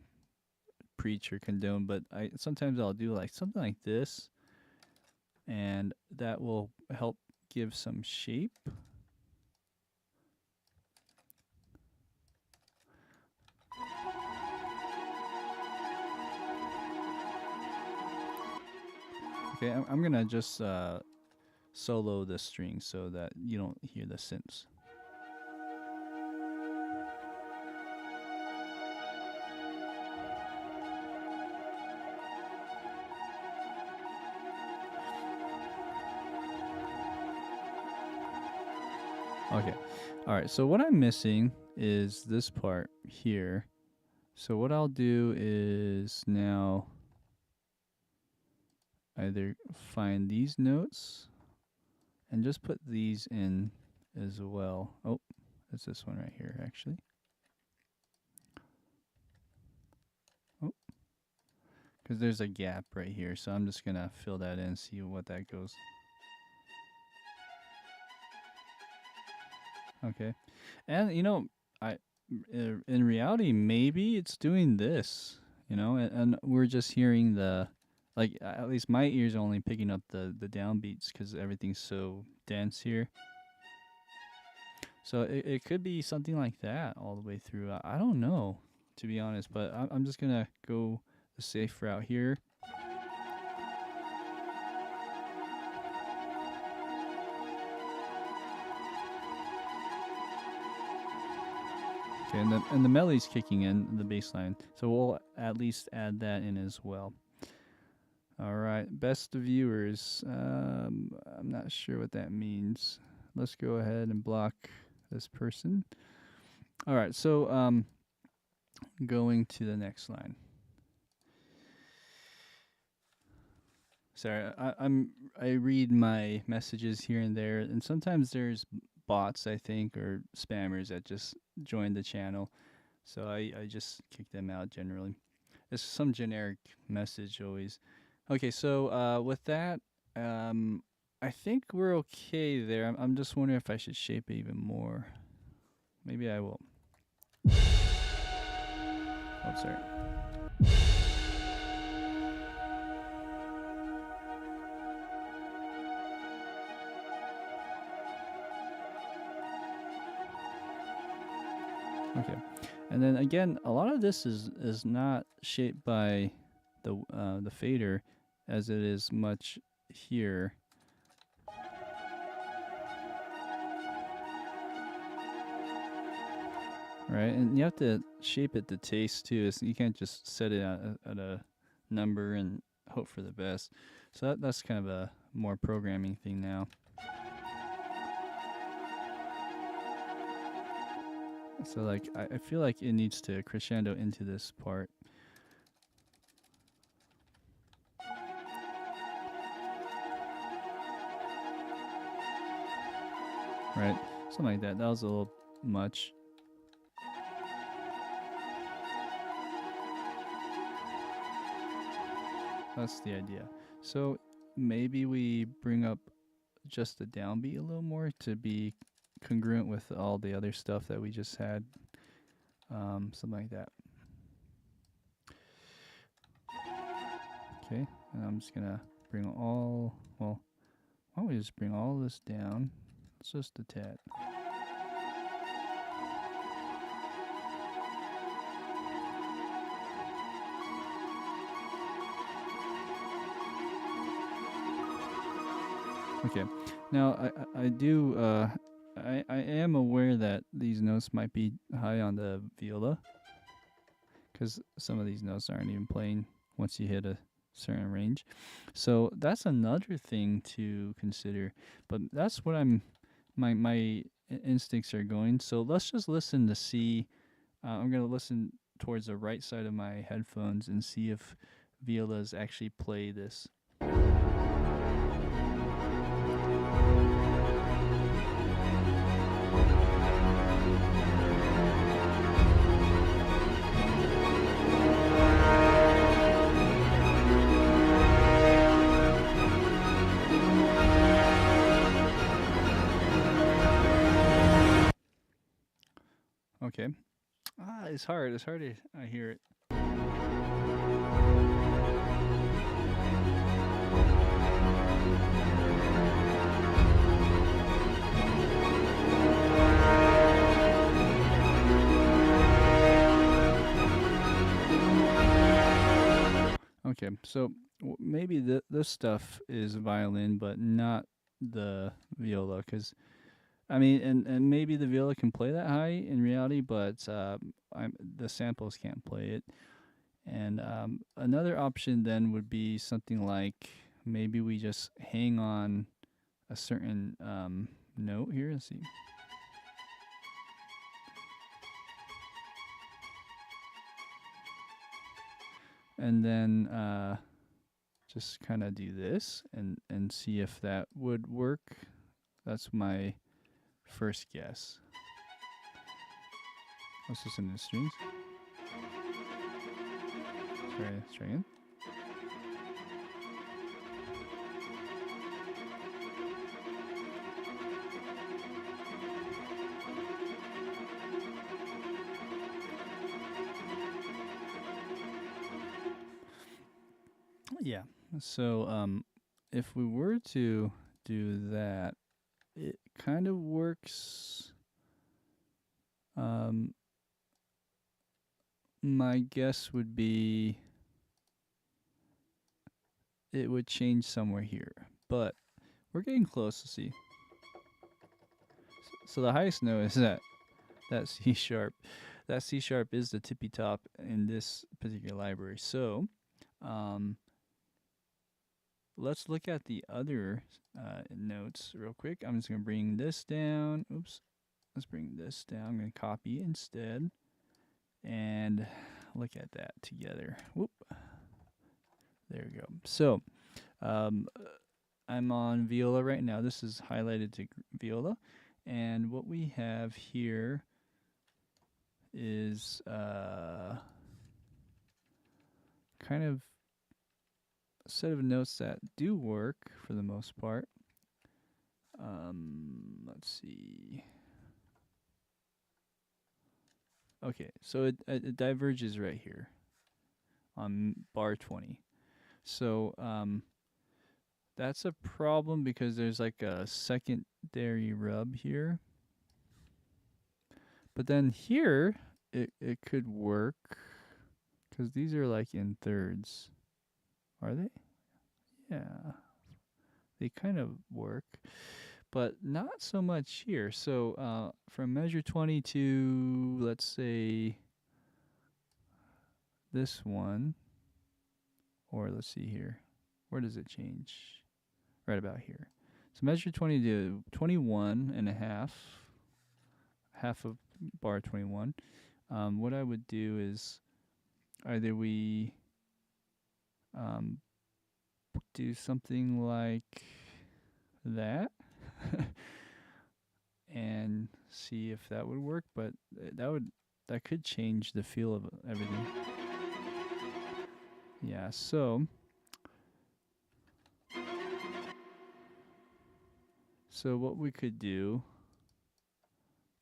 Speaker 1: preach or condone, but sometimes I'll do like something like this, and that will help give some shape. Okay, I'm gonna just solo the string so that you don't hear the synths. Okay, all right, so what I'm missing is this part here. So what I'll do is now either find these notes and just put these in as well. Oh, it's this one right here, actually. Oh, because there's a gap right here, so I'm just gonna fill that in, see what that goes. Okay, and you know, in reality, maybe it's doing this, you know, and we're just hearing the, like, at least my ears are only picking up the downbeats because everything's so dense here. So it could be something like that all the way through. I don't know, to be honest, but I'm just gonna go the safe route here. Okay, and the melody's kicking in, the bass line. So we'll at least add that in as well. All right, best viewers. I'm not sure what that means. Let's go ahead and block this person. All right, so going to the next line. Sorry, I read my messages here and there, and sometimes there's bots, I think, or spammers that just join the channel. So I just kick them out generally. It's some generic message always. Okay, so with that, I think we're okay there. I'm just wondering if I should shape it even more. Maybe I will. Oh, sorry. Okay, and then again, a lot of this is not shaped by the fader, as it is much here. Right, and you have to shape it to taste too. So you can't just set it at a number and hope for the best. So that's kind of a more programming thing now. So like I feel like it needs to crescendo into this part. Right, something like that. That was a little much. That's the idea. So maybe we bring up just the downbeat a little more to be congruent with all the other stuff that we just had. Something like that. Okay, and I'm just gonna bring all, well, why don't we just bring all this down? It's just a tad. Okay, now I do I am aware that these notes might be high on the viola, because some of these notes aren't even playing once you hit a certain range. So that's another thing to consider. But that's what my instincts are going. So let's just listen to see. I'm gonna listen towards the right side of my headphones and see if violas actually play this. Okay. It's hard. It's hard to hear it. Okay, so maybe this stuff is violin, but not the viola, because I mean, and maybe the viola can play that high in reality, but the samples can't play it. And another option then would be something like maybe we just hang on a certain note here. Let's see. And then just kind of do this and see if that would work. That's my first guess. Let's listen to the strings. Let's try again. Yeah. So if we were to do that, it kind of works. My guess would be it would change somewhere here, but we're getting close to see. So the highest note is that C sharp. That C sharp is the tippy top in this particular library. So let's look at the other notes real quick. I'm just going to bring this down. Oops. Let's bring this down. I'm going to copy instead and look at that together. Whoop. There we go. So I'm on viola right now. This is highlighted to viola. And what we have here is kind of a set of notes that do work for the most part. Let's see. Okay, so it diverges right here on bar 20. So that's a problem because there's like a secondary rub here. But then here, it could work because these are like in thirds. Are they? Yeah. They kind of work, but not so much here. So from measure 20 to, let's say, this one, or let's see here. Where does it change? Right about here. So measure 20 to 21 and a half of bar 21. What I would do is either we do something like that and see if that would work, but that could change the feel of everything. Yeah, so what we could do,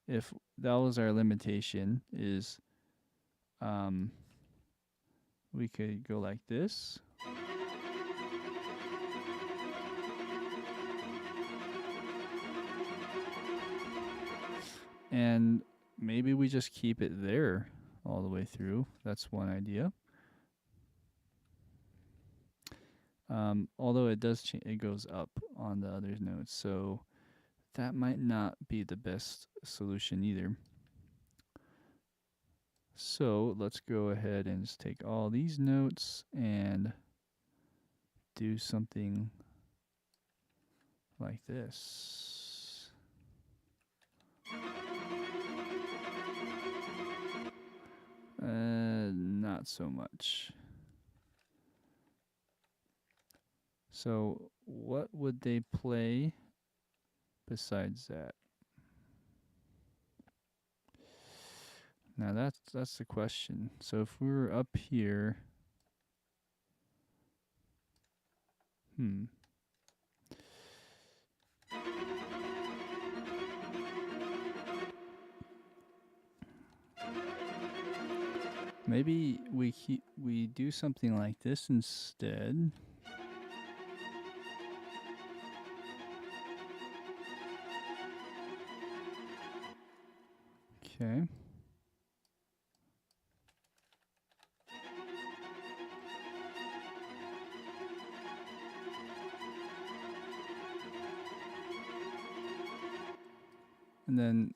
Speaker 1: if that was our limitation, is we could go like this. And maybe we just keep it there all the way through. That's one idea. Although it does change, it goes up on the other notes, so that might not be the best solution either. So let's go ahead and just take all these notes and do something like this. Not so much. So what would they play besides that? Now that's the question. So if we were up here, maybe we do something like this instead. Okay. And then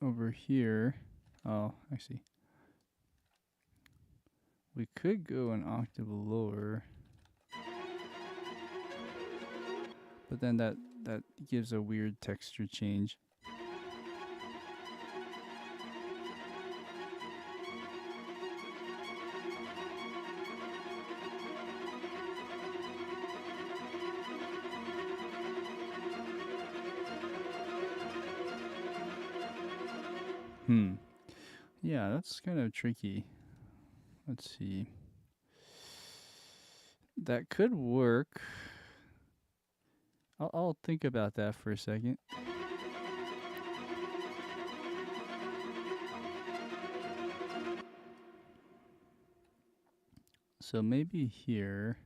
Speaker 1: over here, oh, I see. We could go an octave lower, but then that gives a weird texture change. Yeah, that's kind of tricky. Let's see. That could work. I'll think about that for a second. So maybe here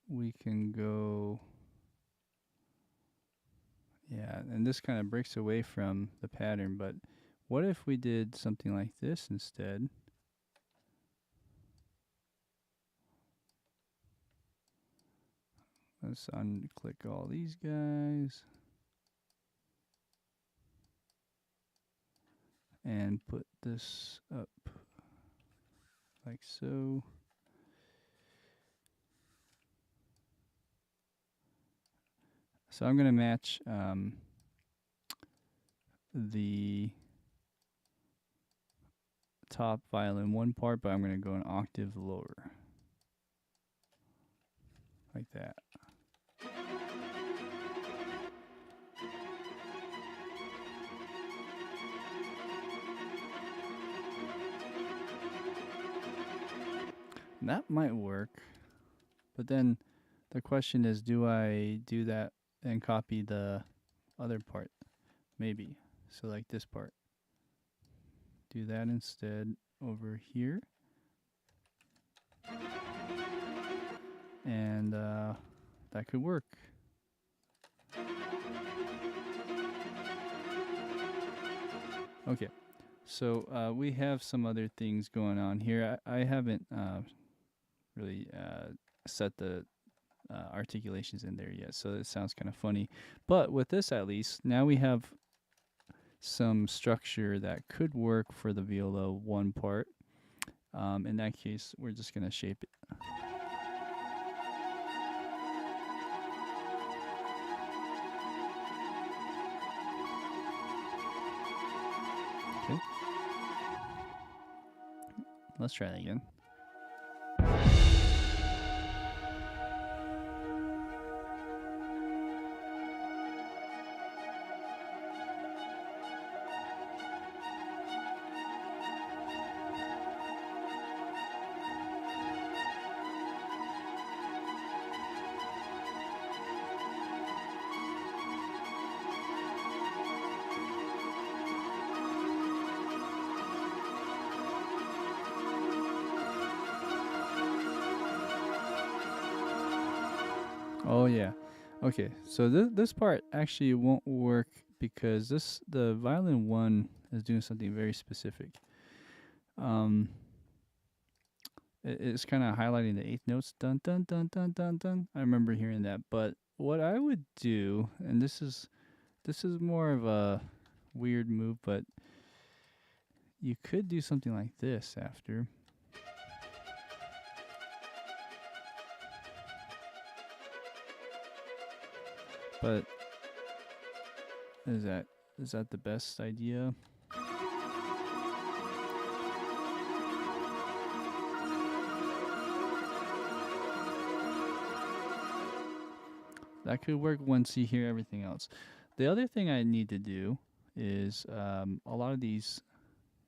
Speaker 1: we can go. Yeah, and this kind of breaks away from the pattern, but what if we did something like this instead? Let's unclick all these guys and put this up like so. So I'm going to match the top violin 1 part, but I'm going to go an octave lower. Like that. That might work. But then the question is, do I do that and copy the other part? Maybe. So like this part. Do that instead over here. And that could work. Okay. So we have some other things going on here. I haven't really set the articulations in there yet, so it sounds kind of funny. But with this, at least, now we have some structure that could work for the viola 1 part. In that case, we're just going to shape it. Okay. Let's try that again. Oh yeah. Okay, so this part actually won't work because the violin 1 is doing something very specific. It's kind of highlighting the 8th notes, dun dun dun dun dun dun. I remember hearing that, but what I would do, and this is more of a weird move, but you could do something like this after. But is that the best idea? That could work once you hear everything else. The other thing I need to do is a lot of these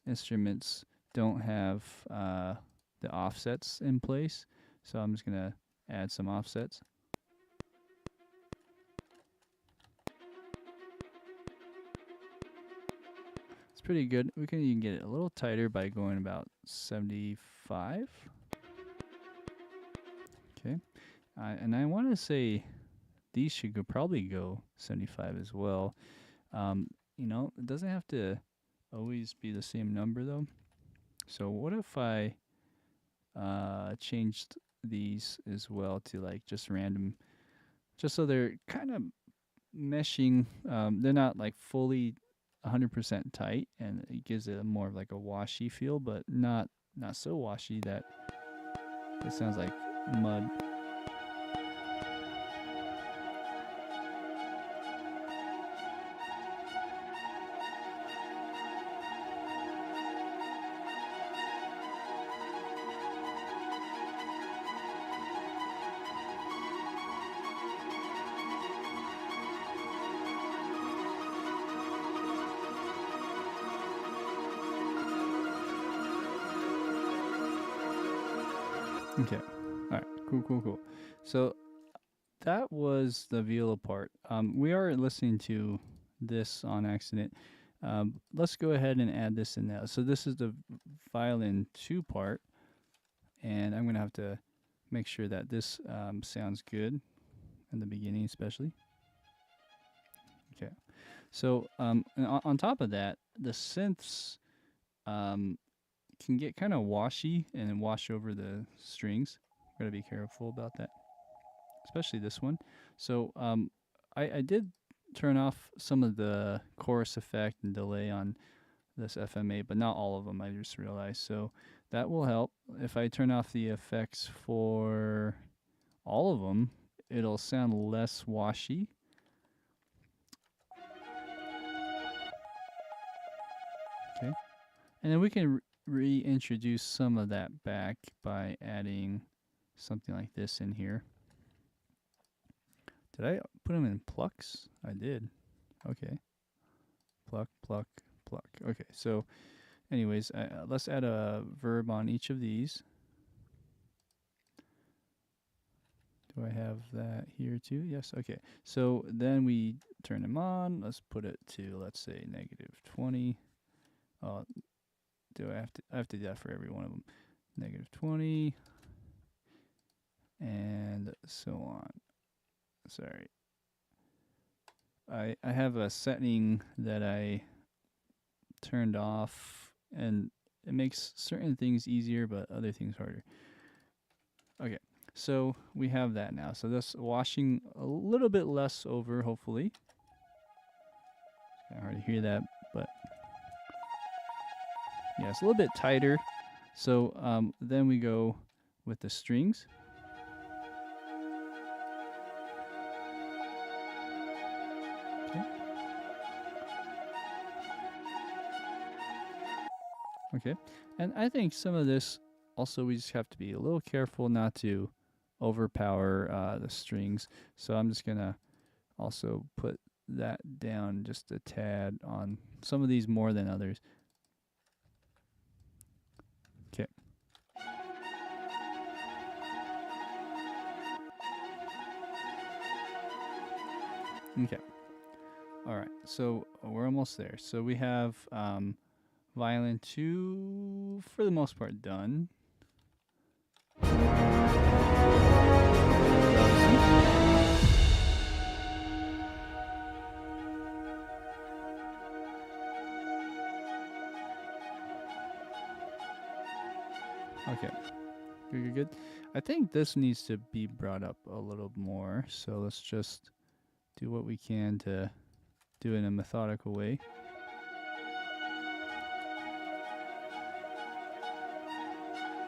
Speaker 1: instruments don't have the offsets in place, so I'm just gonna add some offsets. It's pretty good. We can even get it a little tighter by going about 75. Okay, and I want to say these should probably go 75 as well. You know, it doesn't have to always be the same number though. So what if I changed these as well to like just random, just so they're kind of meshing. They're not like fully 100% tight, and it gives it more of like a washy feel, but not so washy that it sounds like mud. Okay. All right. Cool. So that was the viola part. We are listening to this on accident. Let's go ahead and add this in now. So this is the violin 2 part, and I'm going to have to make sure that this sounds good in the beginning especially. Okay. So and on top of that, the synths can get kind of washy and wash over the strings. Gotta be careful about that, especially this one. So I did turn off some of the chorus effect and delay on this FMA, but not all of them, I just realized. So that will help. If I turn off the effects for all of them, it'll sound less washy. Okay. And then we can reintroduce some of that back by adding something like this in here. Did I put them in plucks? I did. Okay. Pluck. Okay, so anyways, let's add a verb on each of these. Do I have that here too? Yes, okay. So then we turn them on. Let's put it to, let's say, -20. I have to do that for every one of them. -20 and so on. Sorry. I have a setting that I turned off, and it makes certain things easier but other things harder. Okay, so we have that now. So that's washing a little bit less over, hopefully. It's kind of hard to hear that, but yeah, it's a little bit tighter. So then we go with the strings. Okay, and I think some of this also we just have to be a little careful not to overpower the strings. So I'm just gonna also put that down just a tad on some of these more than others. Okay. Okay. All right. So we're almost there. So we have violin 2 for the most part done. Okay. Good. I think this needs to be brought up a little more. So let's just do what we can to do it in a methodical way.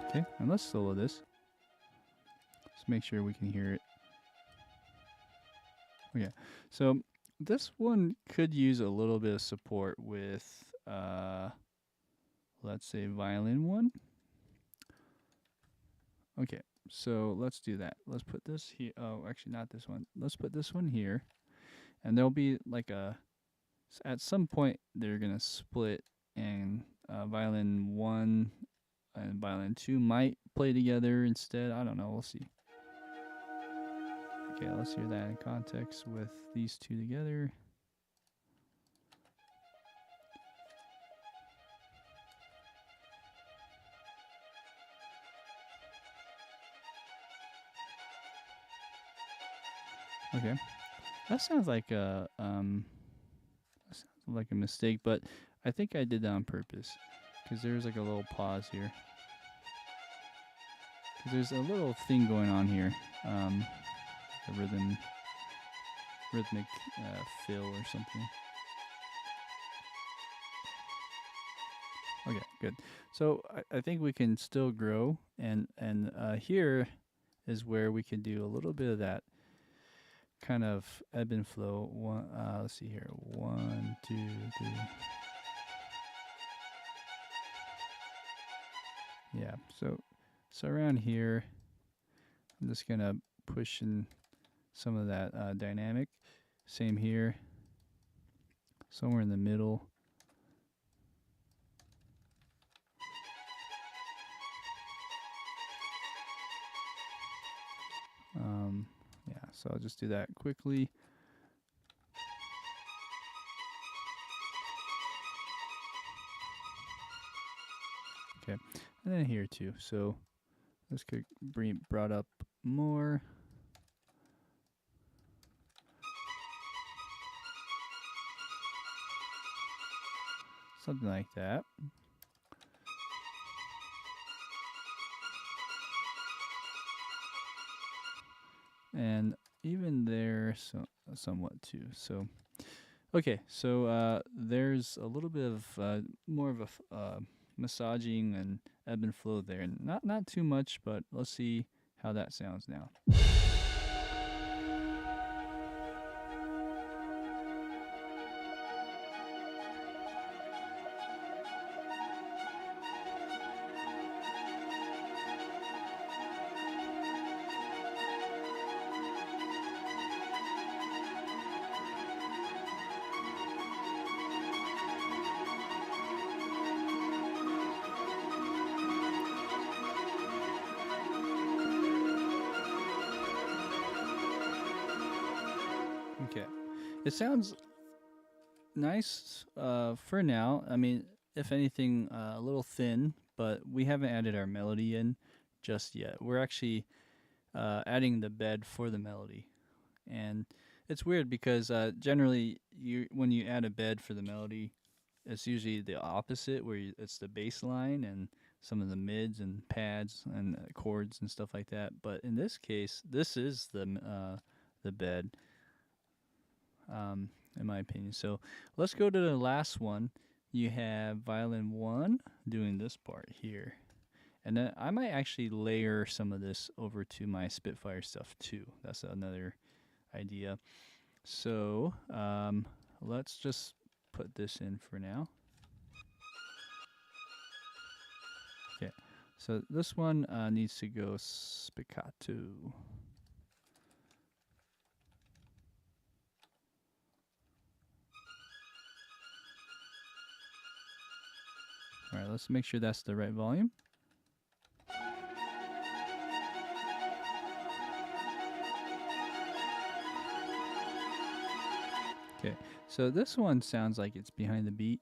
Speaker 1: Okay, and let's solo this. Let's make sure we can hear it. Okay, so this one could use a little bit of support with, let's say, violin 1. Okay, so let's do that. Let's put this here. Oh, actually, not this one. Let's put this one here. And there'll be like at some point, they're going to split, and violin 1 and violin 2 might play together instead. I don't know. We'll see. Okay, let's hear that in context with these two together. Okay, that sounds like a mistake, but I think I did that on purpose because there's like a little pause here. Because there's a little thing going on here, a rhythmic fill or something. Okay, good. So I think we can still grow, and here is where we can do a little bit of that kind of ebb and flow. Let's see here. 1, 2, 3. Yeah. So around here, I'm just gonna push in some of that dynamic. Same here. Somewhere in the middle. So I'll just do that quickly. Okay, and then here too. So this could be brought up more. Something like that. And even there, somewhat too. So, okay, so there's a little bit of more of a massaging and ebb and flow there. Not too much, but let's see how that sounds now. Okay, it sounds nice for now. I mean, if anything, a little thin, but we haven't added our melody in just yet. We're actually adding the bed for the melody, and it's weird because generally, when you add a bed for the melody, it's usually the opposite, where it's the bass line and some of the mids and pads and chords and stuff like that. But in this case, this is the bed. In my opinion. So let's go to the last one. You have violin 1 doing this part here. And then I might actually layer some of this over to my Spitfire stuff too. That's another idea. So let's just put this in for now. Okay, so this one needs to go spiccato. All right, let's make sure that's the right volume. Okay, so this one sounds like it's behind the beat.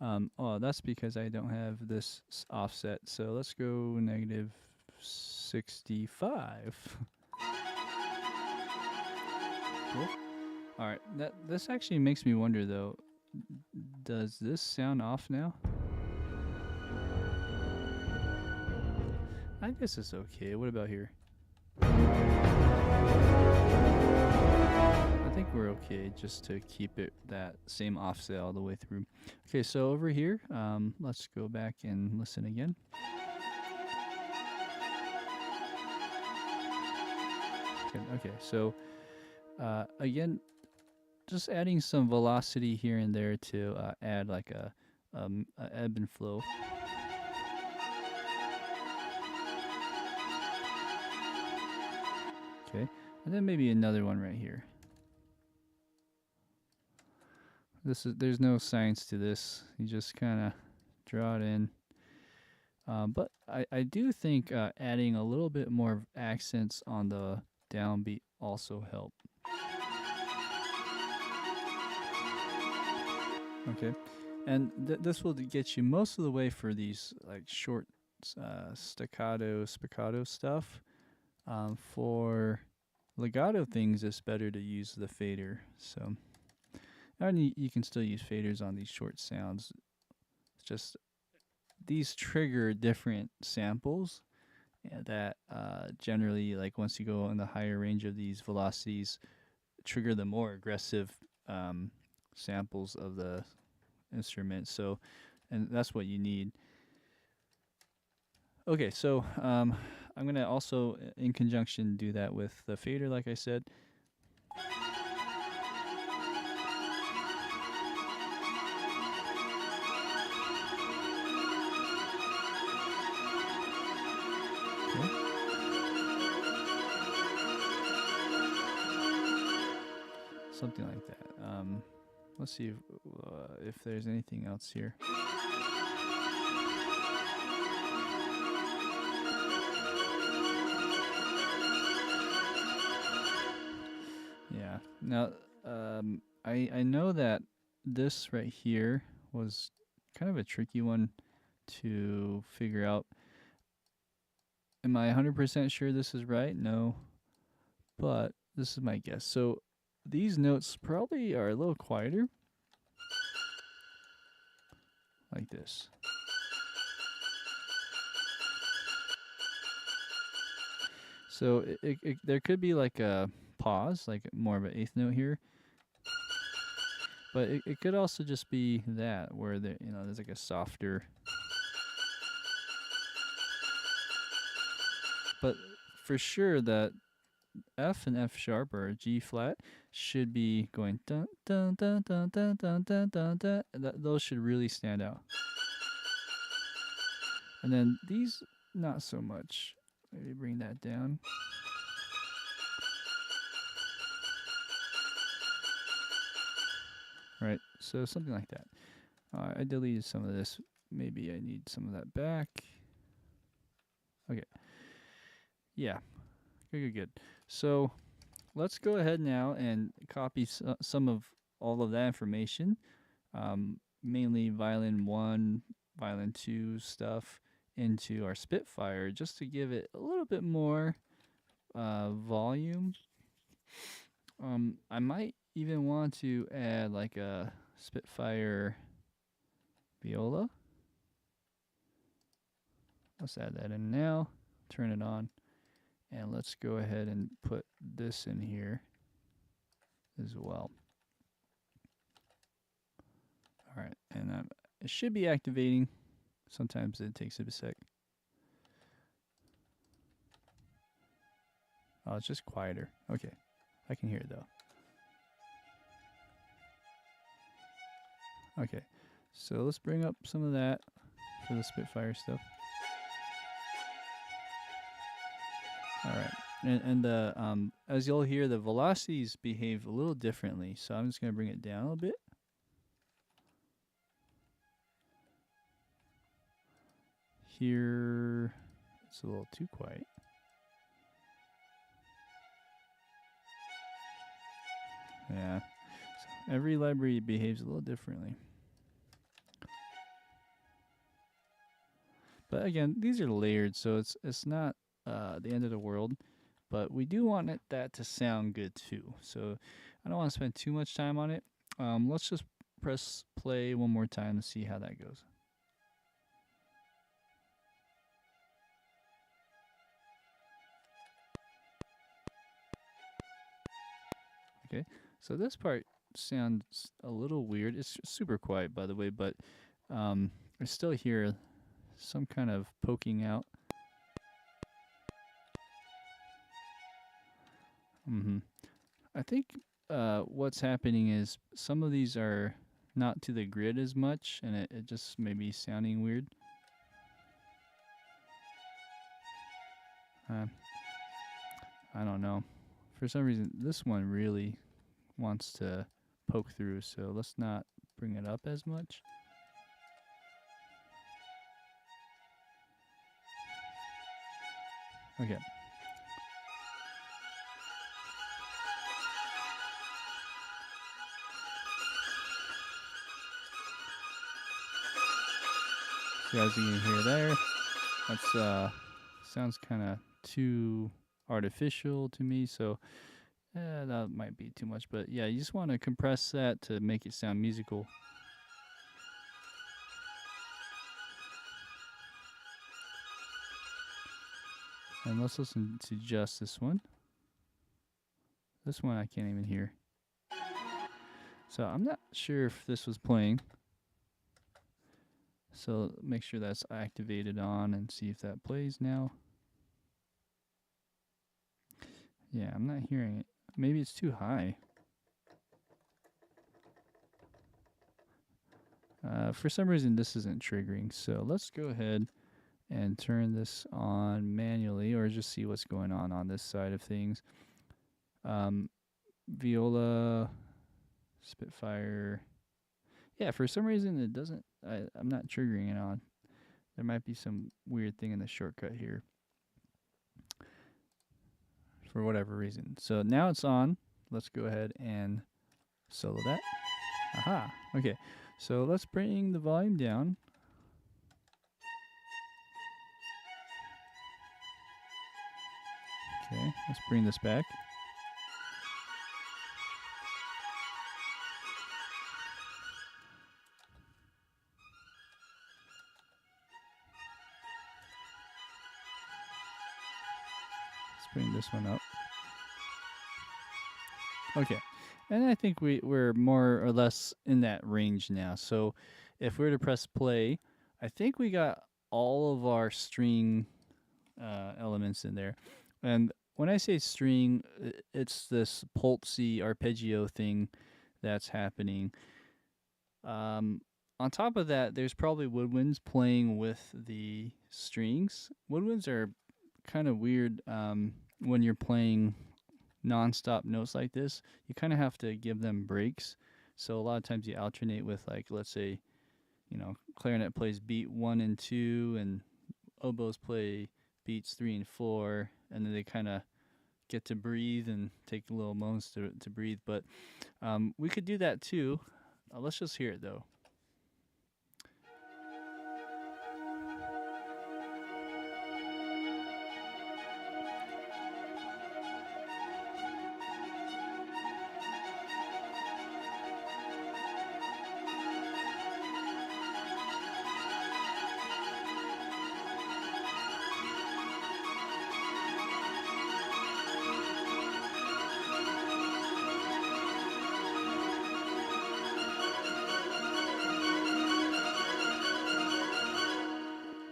Speaker 1: Oh, that's because I don't have this offset. So let's go negative 65. Cool. All right, this actually makes me wonder though. Does this sound off now? I guess it's okay. What about here? I think we're okay just to keep it that same offset all the way through. Okay, so over here, let's go back and listen again. Okay, so again, just adding some velocity here and there to add like a ebb and flow. Okay, and then maybe another one right here. There's no science to this. You just kind of draw it in. But I do think adding a little bit more accents on the downbeat also help. Okay, and this will get you most of the way for these like short spiccato stuff. For legato things, it's better to use the fader. So, and you can still use faders on these short sounds. It's just these trigger different samples that generally, like once you go in the higher range of these velocities, trigger the more aggressive samples of the instrument. So, and that's what you need. Okay, so I'm gonna also, in conjunction, do that with the fader, like I said. Okay. Something like that. Let's see if there's anything else here. Now, I know that this right here was kind of a tricky one to figure out. Am I 100% sure this is right? No. But this is my guess. So these notes probably are a little quieter. Like this. So there could be like a pause, like more of an eighth note here. But it could also just be that, where there's like a softer. But for sure that F and F sharp or G flat should be going dun dun dun dun dun dun dun dun dun. Those should really stand out. And then these, not so much. Maybe bring that down. Right, so something like that. I deleted some of this. Maybe I need some of that back. Okay. Yeah. Good. So let's go ahead now and copy some of all of that information, mainly Violin 1, Violin 2 stuff, into our Spitfire, just to give it a little bit more volume. I might even want to add like a Spitfire Viola. Let's add that in now, turn it on, and let's go ahead and put this in here as well. All right, and it should be activating. Sometimes it takes a sec. Oh, it's just quieter. Okay, I can hear it though. Okay, so let's bring up some of that for the Spitfire stuff. All right, and as you'll hear, the velocities behave a little differently. So I'm just gonna bring it down a little bit. Here, it's a little too quiet. Yeah, so every library behaves a little differently. But again, these are layered, so it's not the end of the world. But we do want that to sound good too. So I don't want to spend too much time on it. Let's just press play one more time to see how that goes. Okay, so this part sounds a little weird. It's super quiet, by the way, but I still hear some kind of poking out. I think what's happening is some of these are not to the grid as much, and it just may be sounding weird. I don't know. For some reason, this one really wants to poke through, so let's not bring it up as much. Okay. So as you can hear there, that's sounds kind of too artificial to me, so that might be too much. But yeah, you just want to compress that to make it sound musical. And let's listen to just this one. This one I can't even hear. So I'm not sure if this was playing. So make sure that's activated on and see if that plays now. Yeah, I'm not hearing it. Maybe it's too high. For some reason this isn't triggering. So let's go ahead and turn this on manually, or just see what's going on this side of things. Viola, Spitfire. Yeah, for some reason it doesn't. I'm not triggering it on. There might be some weird thing in the shortcut here, for whatever reason. So now it's on. let's go ahead and solo that. Aha. Okay. So let's bring the volume down. Okay, let's bring this back. Let's bring this one up. Okay, and I think we're more or less in that range now. So if we were to press play, I think we got all of our string elements in there. And when I say string, it's this pulsy arpeggio thing that's happening. On top of that, there's probably woodwinds playing with the strings. Woodwinds are kind of weird when you're playing non-stop notes like this. You kind of have to give them breaks. So a lot of times you alternate with, like, let's say, clarinet plays beat 1 and 2, and oboes play beats 3 and 4, and then they kind of get to breathe and take little moments to breathe. But we could do that too. Let's just hear it though.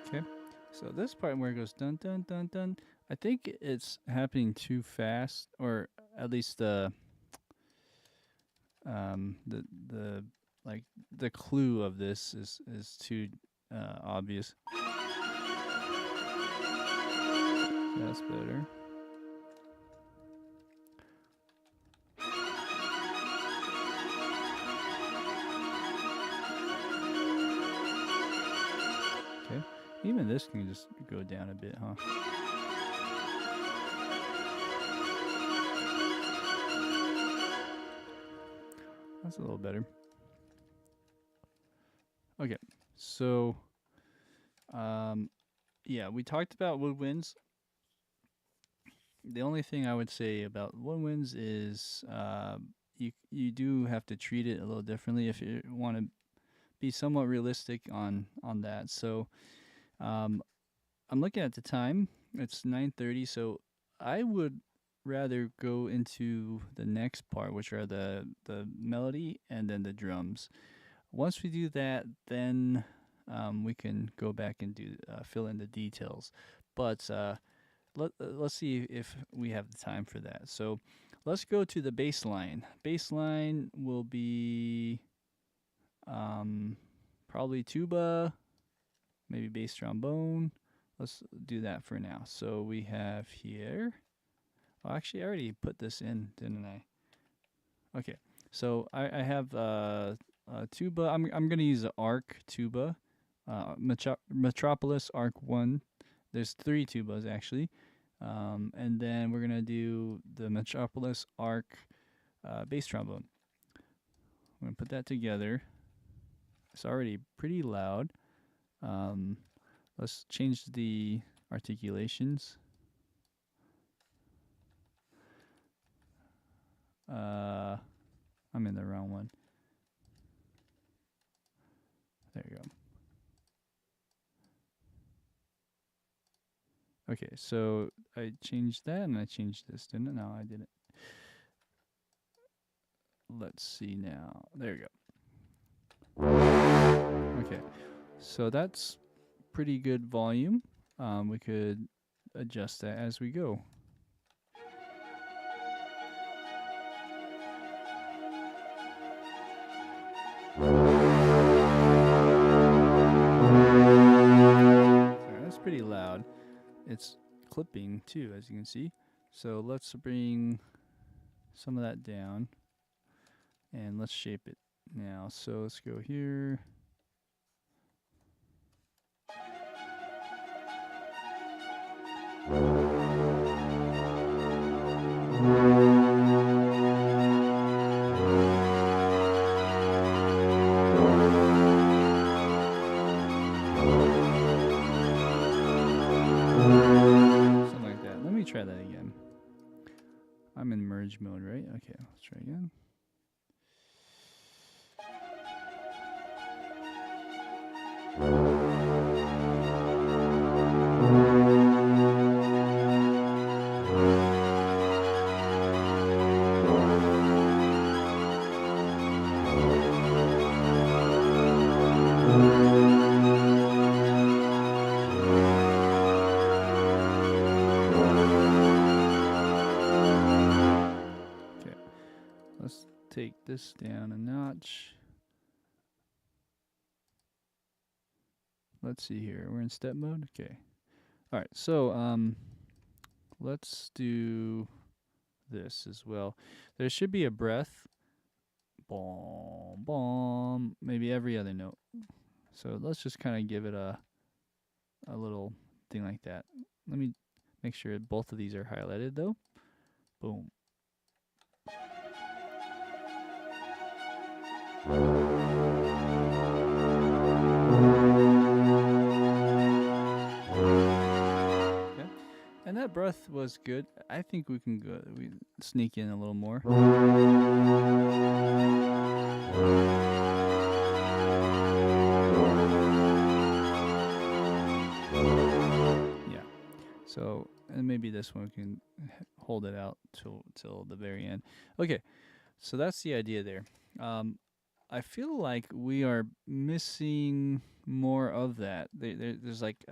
Speaker 1: Okay, so this part where it goes dun dun dun dun, I think it's happening too fast, or at least the like the clue of this is too obvious. That's better. Okay, even this can just go down a bit, huh? That's a little better. Okay, so yeah, we talked about woodwinds. The only thing I would say about woodwinds is you do have to treat it a little differently if you want to be somewhat realistic on that. So I'm looking at the time. It's 9:30, so I would rather go into the next part, which are the melody and then the drums. Once we do that, then we can go back and do fill in the details. But let's see if we have the time for that. So let's go to the bass line. Bass line will be probably tuba, maybe bass trombone. Let's do that for now. So we have here. Oh, actually, I already put this in, didn't I? Okay. So I have tuba. I'm gonna use the Arc tuba, Metropolis Arc 1. There's 3 tubas actually, and then we're gonna do the Metropolis Arc bass trombone. I'm gonna put that together. It's already pretty loud. Let's change the articulations. I'm in the wrong one. There you go. Okay, so I changed that and I changed this, didn't I? No, I didn't. Let's see now. There you go. Okay, so that's pretty good volume. We could adjust that as we go. That's pretty loud. It's clipping too, as you can see. So let's bring some of that down and let's shape it now. So let's go here. try that again. I'm in merge mode, right? Okay, let's try again. Let's take this down a notch. Let's see here. We're in step mode. Okay. All right. So let's do this as well. There should be a breath. Boom, boom. Maybe every other note. So let's just kind of give it a little thing like that. Let me make sure both of these are highlighted though. Boom. Okay. And that breath was good. I think we can go. We sneak in a little more. Yeah. So, and maybe this one we can hold it out till the very end. Okay. So that's the idea there. I feel like we are missing more of that. There's like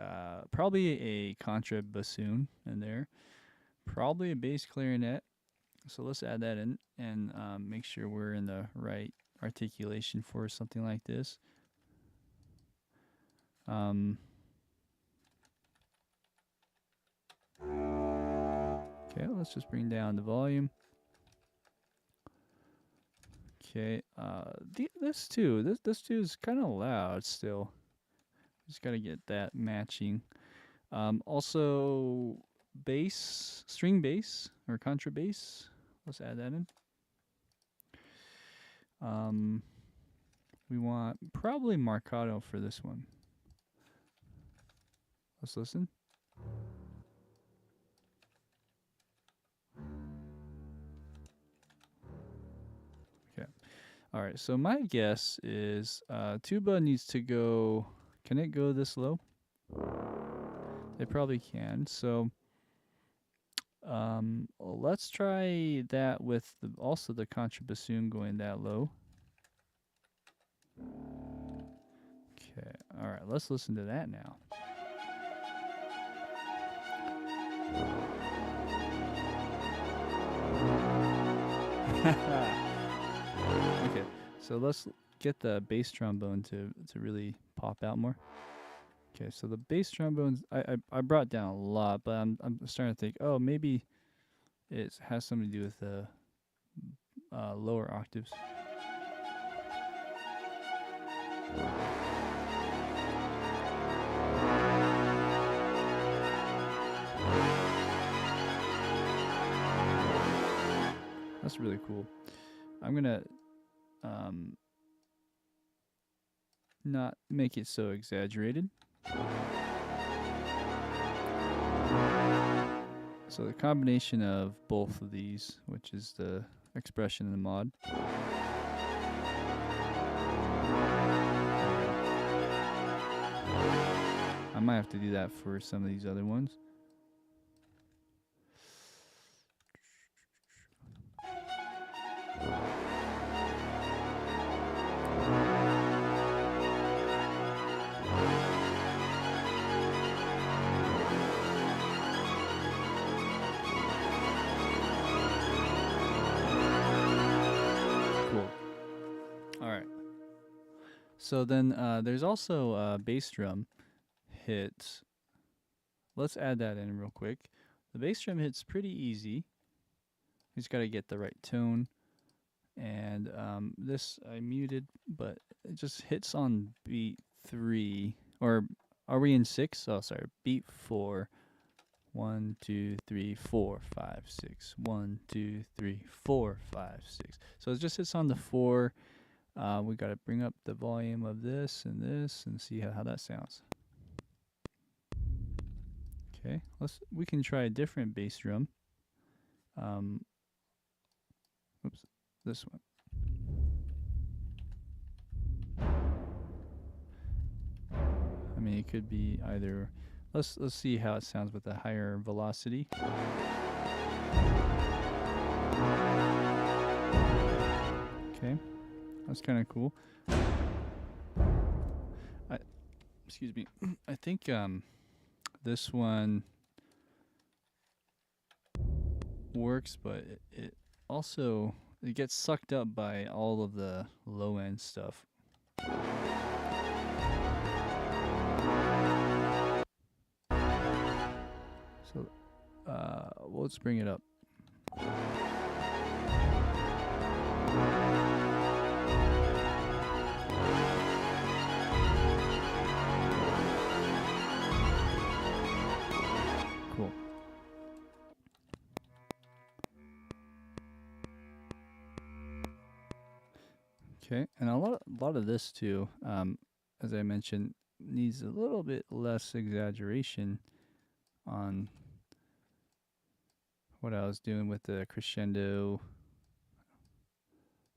Speaker 1: probably a contra bassoon in there, probably a bass clarinet. So let's add that in and make sure we're in the right articulation for something like this. Okay, let's just bring down the volume. Okay, this too is kind of loud still. Just gotta get that matching. Also, bass, string bass or contrabass. Let's add that in. We want probably marcato for this one. Let's listen. Okay. All right. So my guess is tuba needs to go. Can it go this low? It probably can. So let's try that with also the contrabassoon going that low. Okay. All right. Let's listen to that now. Okay. So let's get the bass trombone to really pop out more. Okay, so the bass trombones I brought down a lot, but I'm starting to think, oh, maybe it has something to do with the lower octaves. That's really cool. I'm gonna not make it so exaggerated. So the combination of both of these, which is the expression and the mod. I might have to do that for some of these other ones. So then there's also a bass drum hit. Let's add that in real quick. The bass drum hit's pretty easy. You just got to get the right tone. And this I muted, but it just hits on beat 3. Or are we in 6? Oh, sorry. Beat 4. 1, 2, 3, 4, 5, 6. 1, 2, 3, 4, 5, 6. So it just hits on the 4. We got to bring up the volume of this and see how that sounds. Okay, we can try a different bass drum. Oops, this one. I mean, it could be either. Let's see how it sounds with a higher velocity. Okay, that's kind of cool. Excuse me. I think this one works, but it also gets sucked up by all of the low end stuff. So well, let's bring it up. Cool. Okay, and a lot of this too, as I mentioned, needs a little bit less exaggeration on what I was doing with the crescendo.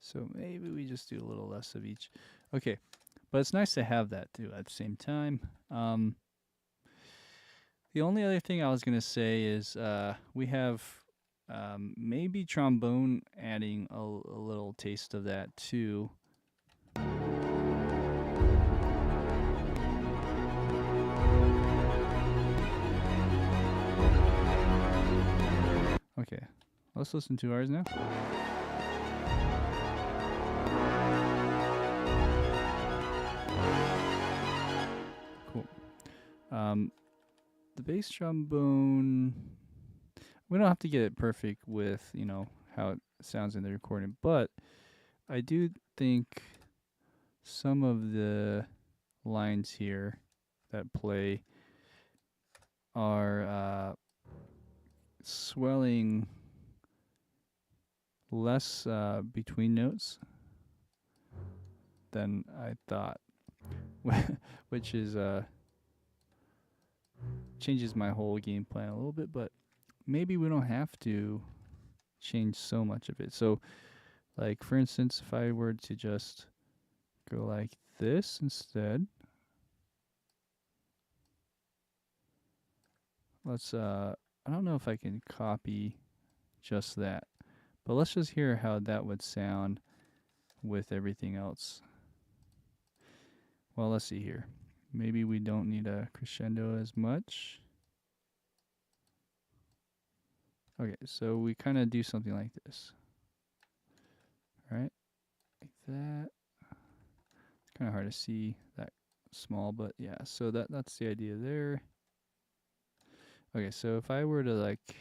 Speaker 1: So maybe we just do a little less of each. Okay, but it's nice to have that too at the same time. The only other thing I was going to say is we have maybe trombone adding a little taste of that too. Okay, let's listen to ours now. Cool. The bass trombone, we don't have to get it perfect with, you know, how it sounds in the recording, but I do think some of the lines here that play are swelling less between notes than I thought, which is changes my whole game plan a little bit, but maybe we don't have to change so much of it. So, like, for instance, if I were to just go like this instead, let's, I don't know if I can copy just that, but let's just hear how that would sound with everything else. Well, let's see here. Maybe we don't need a crescendo as much. Okay, so we kind of do something like this. All right, like that. It's kind of hard to see that small, but yeah, so that's the idea there. Okay, so if I were to like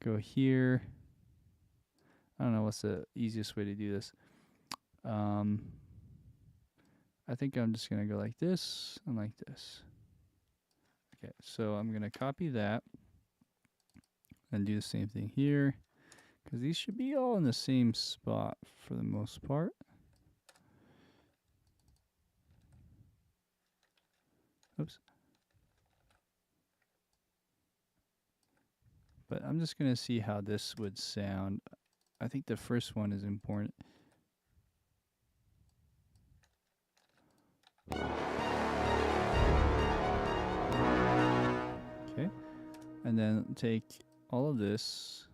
Speaker 1: go here, I don't know what's the easiest way to do this. I think I'm just gonna go like this and like this. Okay, so I'm gonna copy that and do the same thing here, because these should be all in the same spot for the most part. Oops. But I'm just gonna see how this would sound. I think the first one is important. Okay, and then take all of this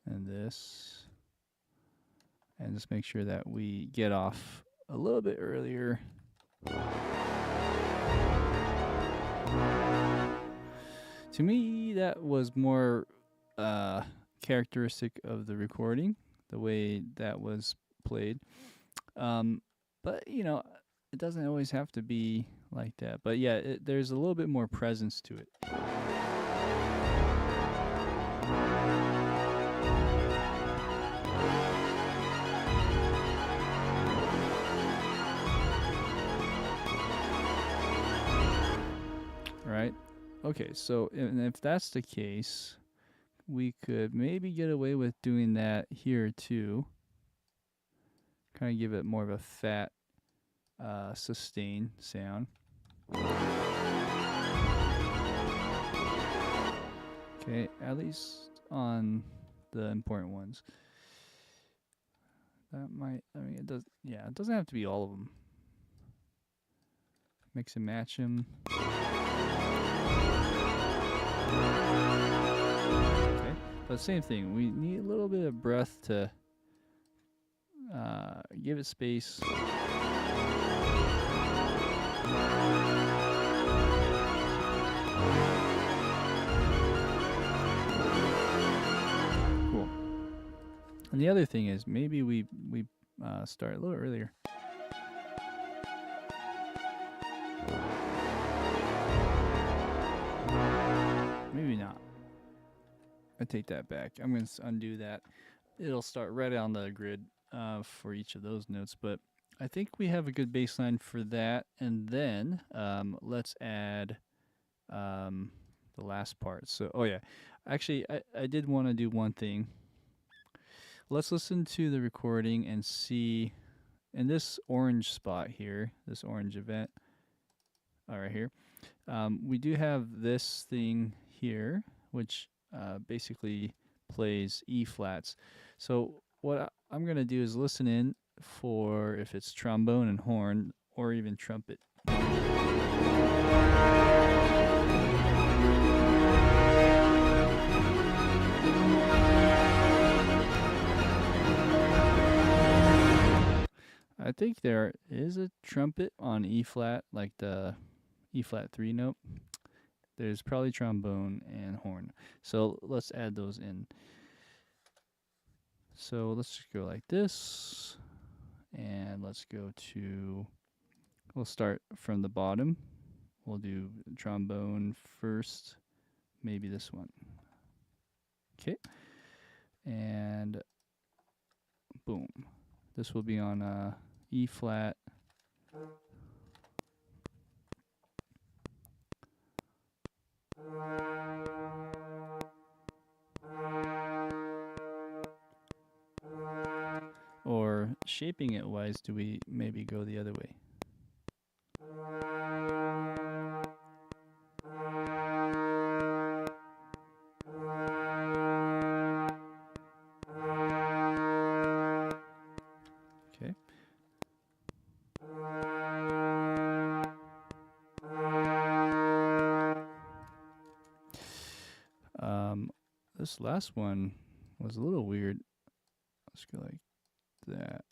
Speaker 1: and this, and just make sure that we get off a little bit earlier. To me, that was more characteristic of the recording, the way that was played. But, you know, it doesn't always have to be like that. But yeah, there's a little bit more presence to it. Right? Okay, so and if that's the case, we could maybe get away with doing that here too. Kind of give it more of a fat sustain sound. Okay, at least on the important ones. That might, I mean, it does, yeah, it doesn't have to be all of them. Mix and match them. Okay, but same thing, we need a little bit of breath to give it space. Cool. And the other thing is, maybe we start a little earlier. Maybe not. I take that back. I'm going to undo that. It'll start right on the grid for each of those notes, but I think we have a good baseline for that. And then let's add the last part. So, oh yeah, actually, I did want to do one thing. Let's listen to the recording and see in this orange spot here, this orange event, right here, we do have this thing here, which basically plays E flats. So what I'm going to do is listen in for if it's trombone and horn or even trumpet. I think there is a trumpet on E flat, like the E flat 3 note. There's probably trombone and horn. So let's add those in. So let's just go like this. And let's go to, we'll start from the bottom. We'll do trombone first, maybe this one. Okay. And boom. This will be on E flat. Or shaping it wise, do we maybe go the other way? Okay. This last one was a little weird. Let's go like that.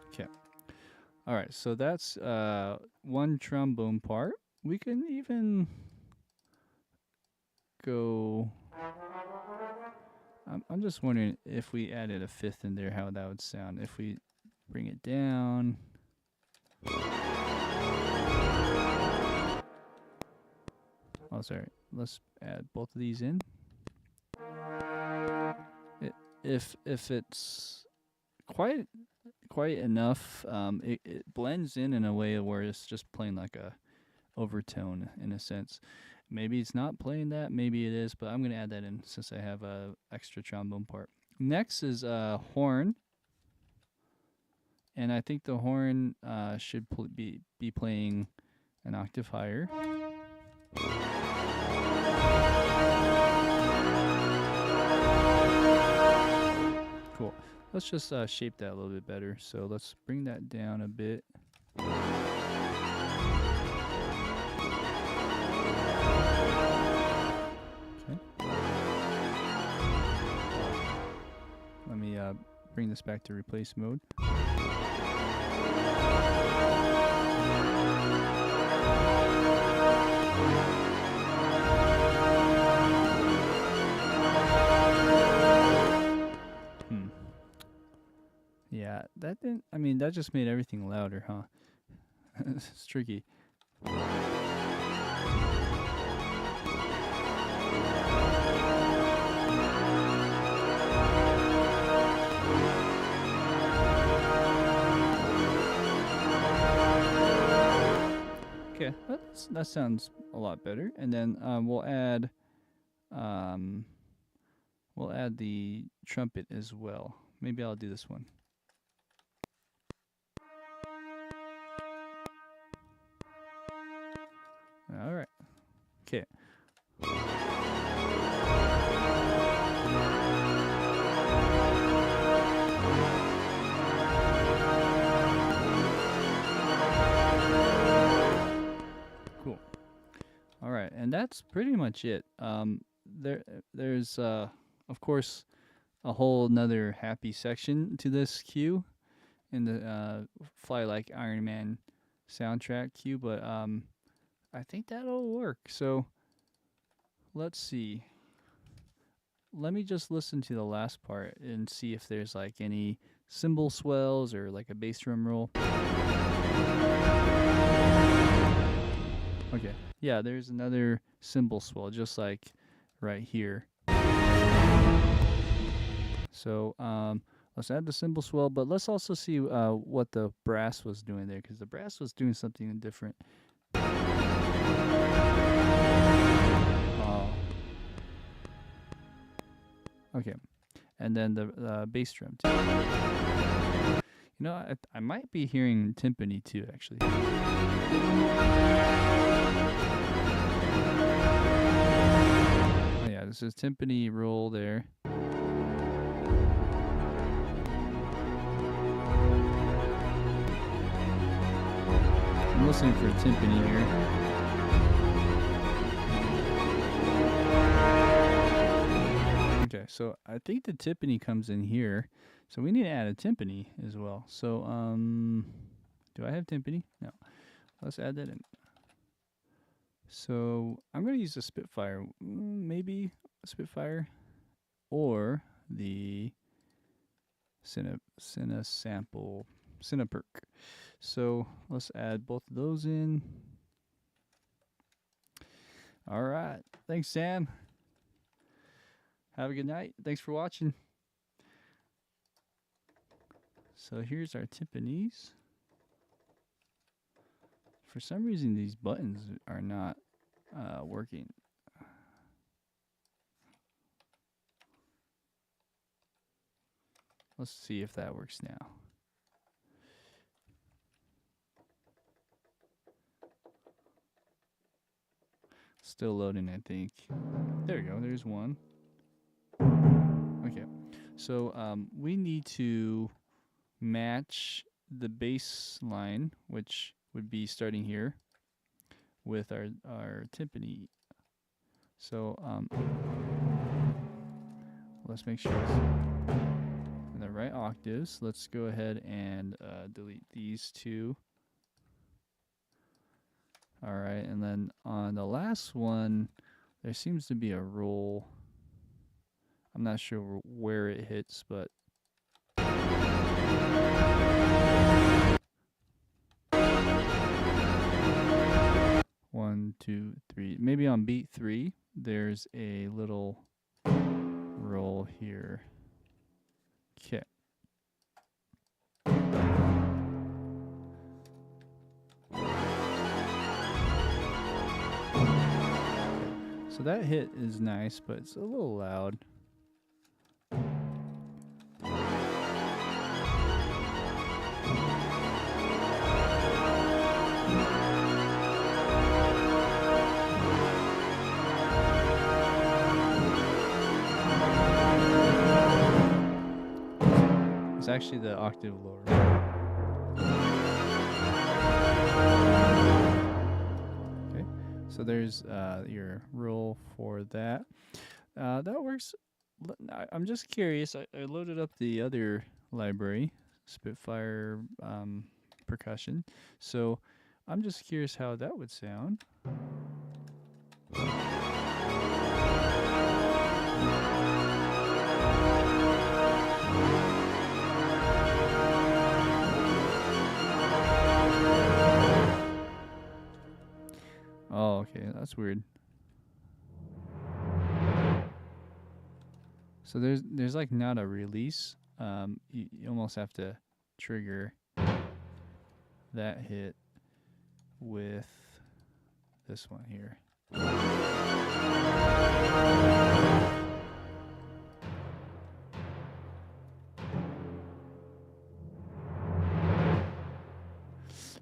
Speaker 1: Okay. All right, so that's one trombone part. We can even go. I'm just wondering if we added a fifth in there, how that would sound. If we bring it down. Oh, sorry. Let's add both of these in. If it's quite enough, it blends in a way where it's just playing like a overtone in a sense. Maybe it's not playing that, maybe it is, but I'm gonna add that in since I have a extra trombone part. Next is horn, and I think the horn should be playing an octave higher. Cool. Let's just shape that a little bit better. So let's bring that down a bit. Okay. Let me bring this back to replace mode. Yeah, that didn't, I mean, that just made everything louder, huh? It's tricky. Okay, that sounds a lot better. And then we'll add the trumpet as well. Maybe I'll do this one. that's pretty much it. There's of course a whole another happy section to this cue in the Fly Like Iron Man soundtrack cue, but I think that'll work. So let's see. Let me just listen to the last part and see if there's like any cymbal swells or like a bass drum roll. Okay, yeah, there's another cymbal swell just like right here. So let's add the cymbal swell, but let's also see what the brass was doing there, because the brass was doing something different. Okay, and then the bass drum too. You know, I might be hearing timpani too, actually. Oh yeah, this is timpani roll there. I'm listening for a timpani here. Okay, so I think the timpani comes in here. So we need to add a timpani as well. So, do I have timpani? No. Let's add that in. So I'm going to use a Spitfire. Maybe a Spitfire. Or the Cineperc. So let's add both of those in. All right. Thanks, Sam. Have a good night. Thanks for watching. So here's our timpanis. For some reason, these buttons are not working. Let's see if that works now. Still loading, I think. There we go. There's one. Okay. So we need to match the bass line, which would be starting here, with our timpani. So let's make sure it's in the right octaves. Let's go ahead and delete these two. All right, and then on the last one, there seems to be a roll. I'm not sure where it hits, but one, two, three. Maybe on beat 3, there's a little roll here. Okay. So that hit is nice, but it's a little loud. It's actually the octave lower. Okay, so there's your roll for that. That works. I'm just curious. I loaded up the other library, Spitfire Percussion. So I'm just curious how that would sound. Oh, okay, that's weird. So there's like not a release. You almost have to trigger that hit with this one here.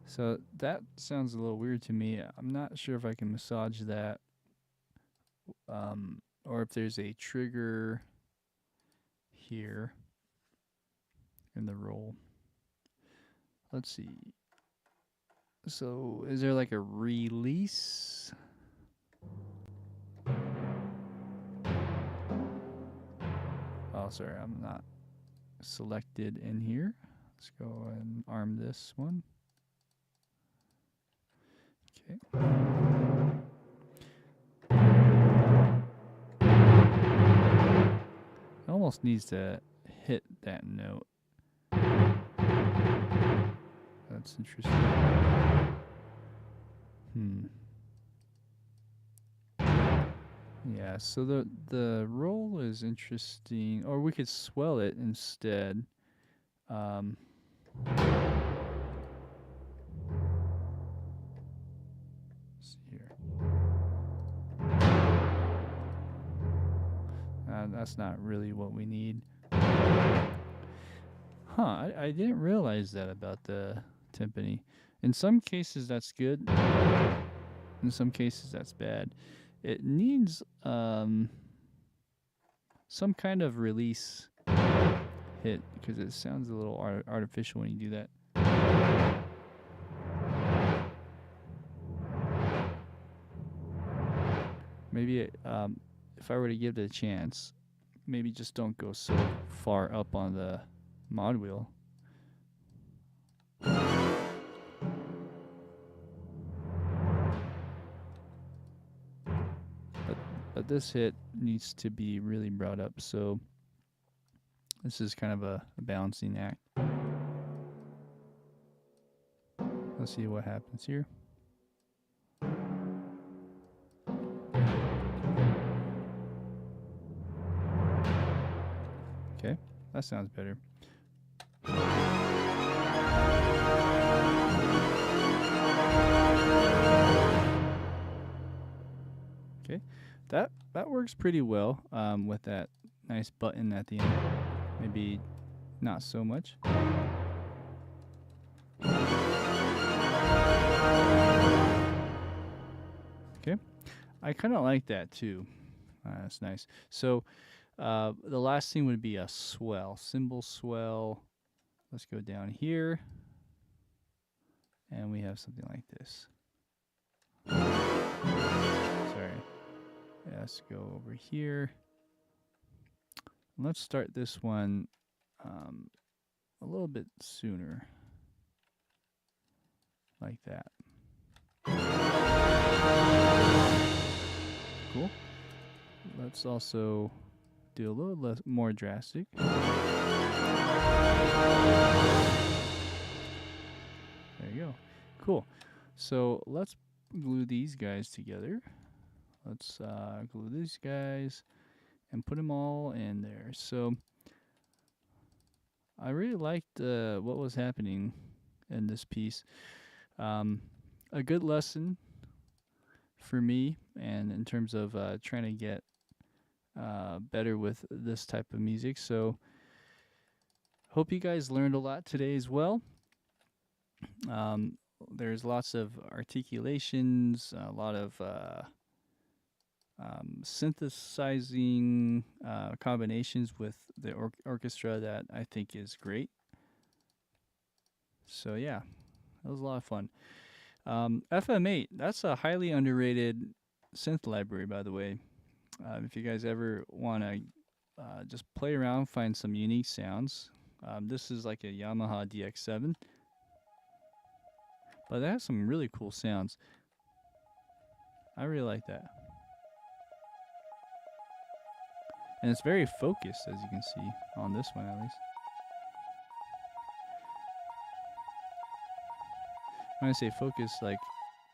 Speaker 1: So that sounds a little weird to me. I'm not sure if I can massage that, or if there's a trigger here in the roll. Let's see. So is there like a release? sorry, I'm not selected in here. Let's go and arm this one. Okay. It almost needs to hit that note. That's interesting. Yeah, so the roll is interesting, or we could swell it instead. Let's see here. That's not really what we need. I didn't realize that about the timpani. In some cases that's good. In some cases that's bad. It needs some kind of release hit because it sounds a little artificial when you do that. Maybe if I were to give it a chance, maybe just don't go so far up on the mod wheel. But this hit needs to be really brought up, so this is kind of a balancing act. Let's see what happens here. Okay, that sounds better. Okay, that works pretty well with that nice button at the end. Maybe not so much. Okay, I kind of like that too. That's nice. So the last thing would be a swell, cymbal swell. Let's go down here, and we have something like this. Sorry. Yeah, let's go over here. Let's start this one a little bit sooner, like that. Cool. Let's also do a little less, more drastic. There you go. Cool. So let's glue these guys together. Let's glue these guys and put them all in there. So I really liked what was happening in this piece. A good lesson for me, and in terms of trying to get better with this type of music. So hope you guys learned a lot today as well. There's lots of articulations, a lot of synthesizing combinations with the orchestra that I think is great. So yeah, that was a lot of fun. FM8, that's a highly underrated synth library, by the way. If you guys ever want to just play around, find some unique sounds. This is like a Yamaha DX7. But that has some really cool sounds. I really like that. And it's very focused, as you can see, on this one at least. When I say focused, like,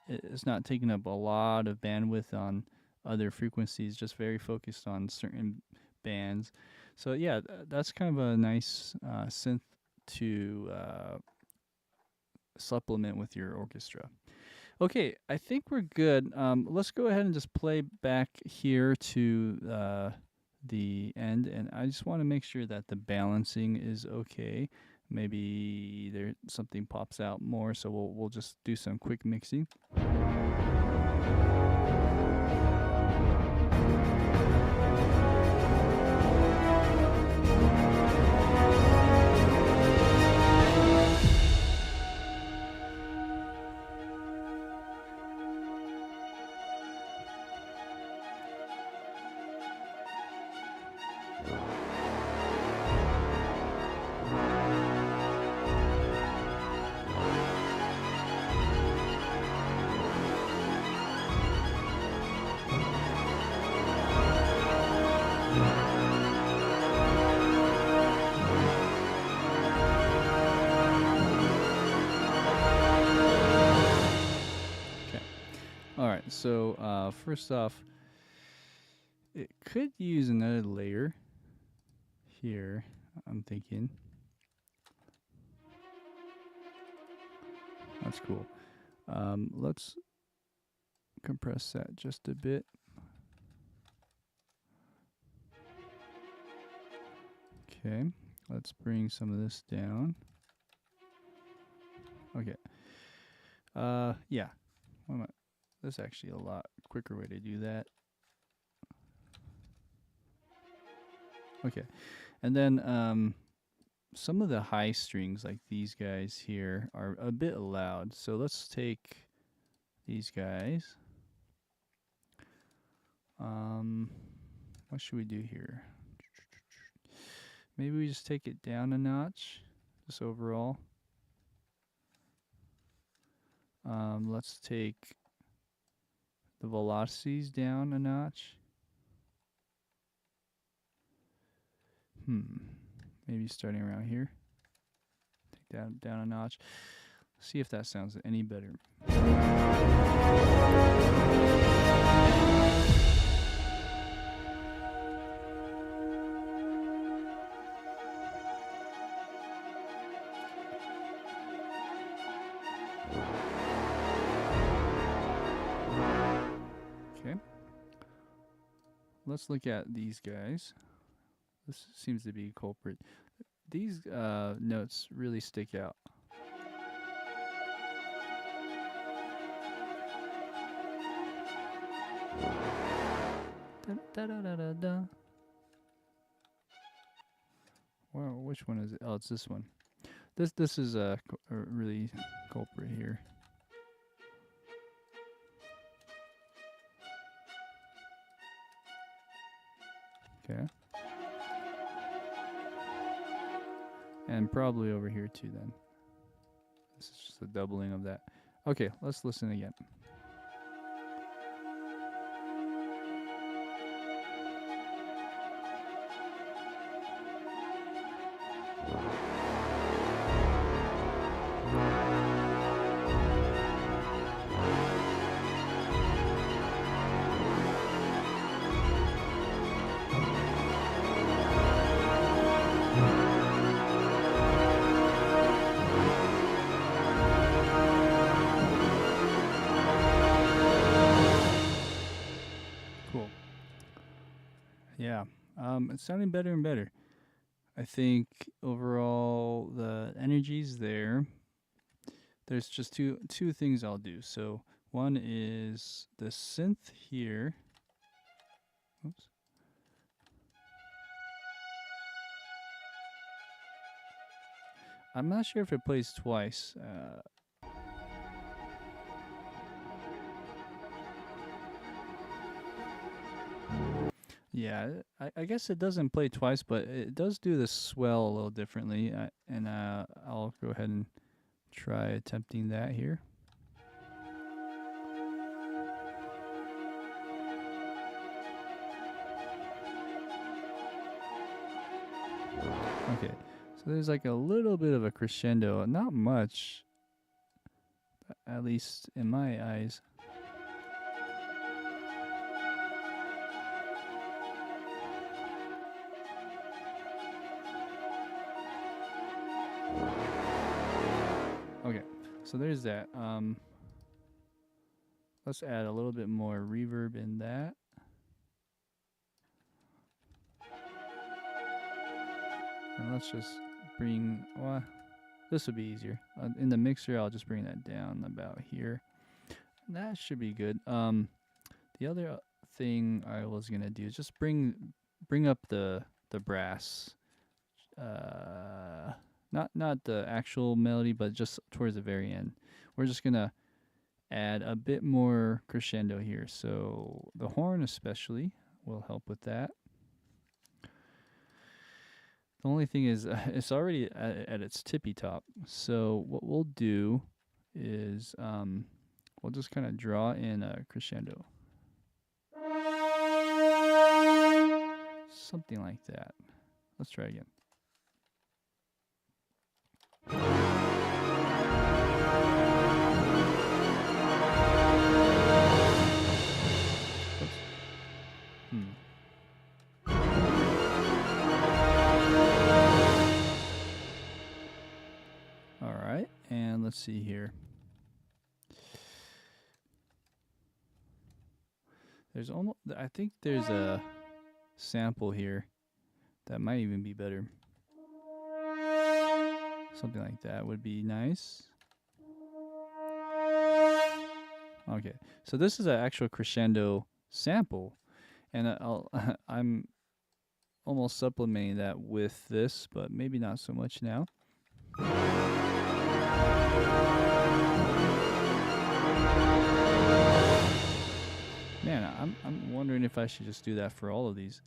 Speaker 1: it's not taking up a lot of bandwidth on other frequencies, just very focused on certain bands. So yeah, that's kind of a nice synth to supplement with your orchestra. Okay, I think we're good. Let's go ahead and just play back here to the end, and I just want to make sure that the balancing is okay. Maybe there something pops out more, so we'll just do some quick mixing. So first off, it could use another layer here, I'm thinking. That's cool. Let's compress that just a bit. Okay, let's bring some of this down. Okay. Yeah. That's actually a lot quicker way to do that. Okay. And then some of the high strings, like these guys here, are a bit loud. So let's take these guys. What should we do here? Maybe we just take it down a notch, just overall. Let's take the velocities down a notch. Maybe starting around here. Take that down a notch. See if that sounds any better. Okay. Let's look at these guys. This seems to be a culprit. These notes really stick out. Da, da, da, da, da. Well, which one is it? Oh, it's this one. This is a really culprit here. Okay. And probably over here too then. This is just a doubling of that. Okay, let's listen again. Yeah, it's sounding better and better. I think overall the energy's there. There's just two things I'll do. So one is the synth here. Oops. I'm not sure if it plays twice. Yeah, I guess it doesn't play twice, but it does do the swell a little differently. And I'll go ahead and try attempting that here. Okay, so there's like a little bit of a crescendo, not much, at least in my eyes. Okay, so there's that. Let's add a little bit more reverb in that. And let's just bring, well, this would be easier. In the mixer, I'll just bring that down about here. And that should be good. The other thing I was gonna do is just bring up the brass. Not the actual melody, but just towards the very end. We're just gonna add a bit more crescendo here. So the horn especially will help with that. The only thing is it's already at its tippy top. So what we'll do is we'll just kind of draw in a crescendo. Something like that. Let's try again. All right, and let's see here. There's almost, I think there's a sample here that might even be better. Something like that would be nice. Okay, so this is an actual crescendo sample, and I'm almost supplementing that with this, but maybe not so much now. Man, I'm wondering if I should just do that for all of these.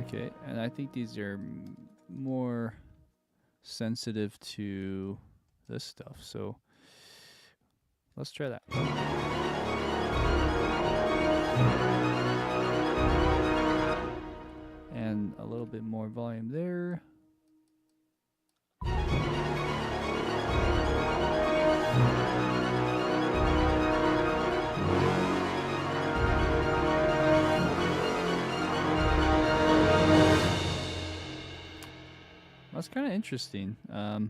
Speaker 1: Okay, and I think these are more sensitive to this stuff, so let's try that. And a little bit more volume there. That's kind of interesting. I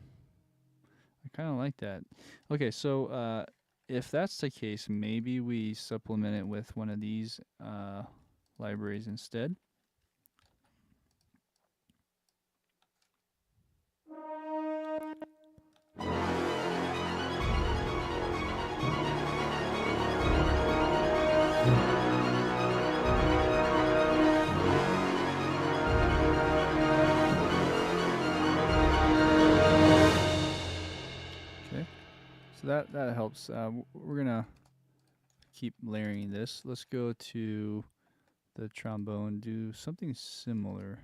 Speaker 1: kind of like that. Okay, so if that's the case, maybe we supplement it with one of these libraries instead. So that helps. We're gonna keep layering this. Let's go to the trombone. Do something similar.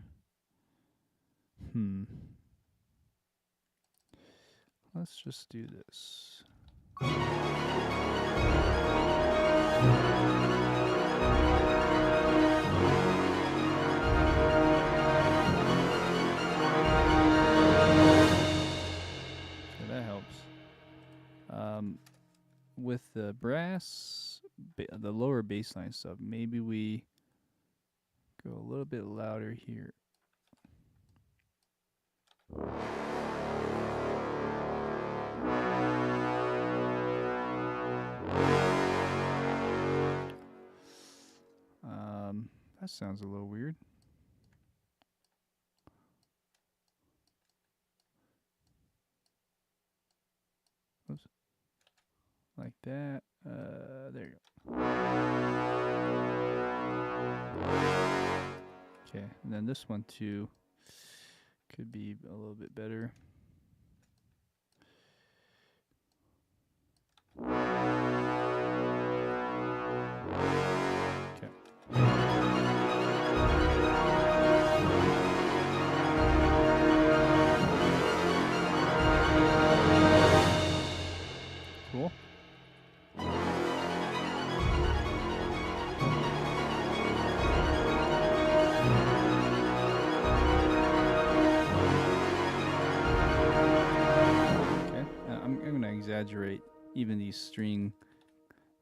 Speaker 1: Let's just do this. With the brass, the lower bass line stuff, maybe we go a little bit louder here. That sounds a little weird. Oops. Like that. There you go. Okay, and then this one too could be a little bit better. Okay. Cool. I'm going to exaggerate even these string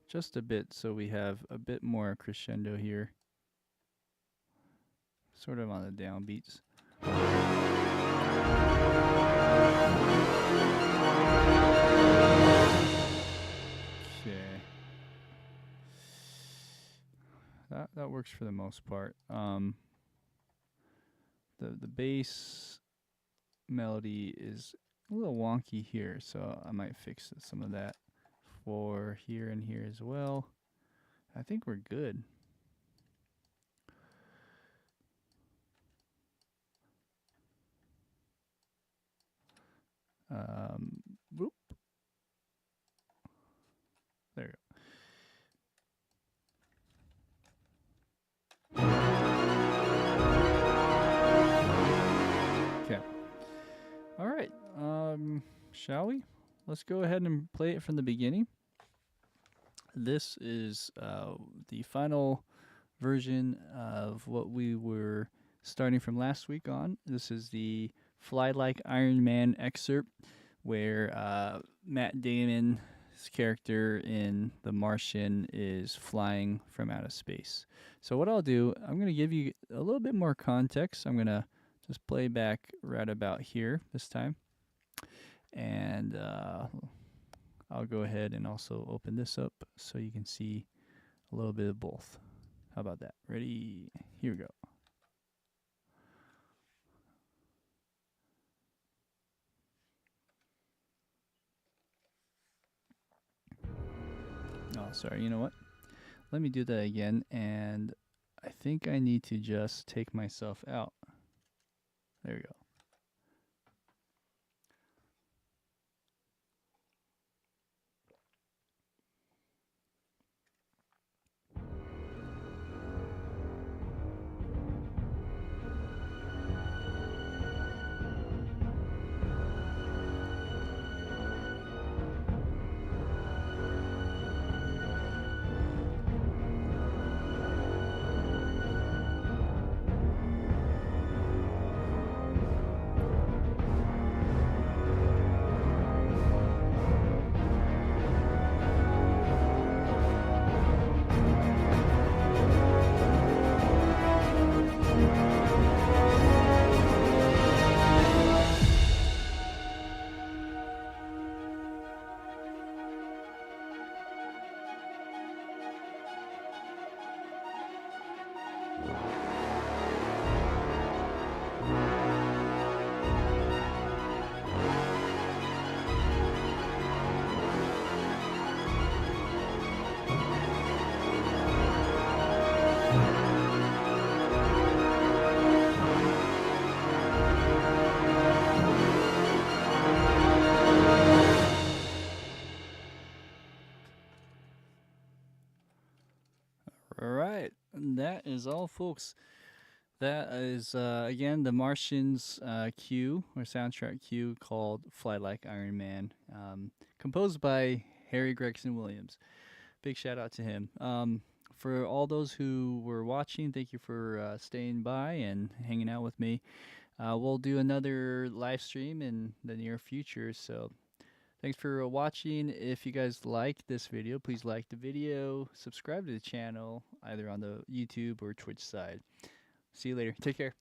Speaker 1: just a bit so we have a bit more crescendo here. Sort of on the downbeats. Okay. That works for the most part. The bass melody is a little wonky here, so I might fix some of that for here and here as well. I think we're good. Whoop. There you go. Okay. All right. Shall we? Let's go ahead and play it from the beginning. This is the final version of what we were starting from last week on. This is the Fly Like Iron Man excerpt where Matt Damon's character in The Martian is flying from outer space. So what I'll do, I'm going to give you a little bit more context. I'm going to just play back right about here this time. And I'll go ahead and also open this up so you can see a little bit of both. How about that? Ready? Here we go. Oh, sorry. You know what? Let me do that again. And I think I need to just take myself out. There we go. All right, and that is all, folks. That is, again, the Martian's cue, or soundtrack cue, called Fly Like Iron Man, composed by Harry Gregson-Williams. Big shout out to him. For all those who were watching, thank you for staying by and hanging out with me. We'll do another live stream in the near future, so thanks for watching. If you guys like this video, please like the video, subscribe to the channel, either on the YouTube or Twitch side. See you later. Take care.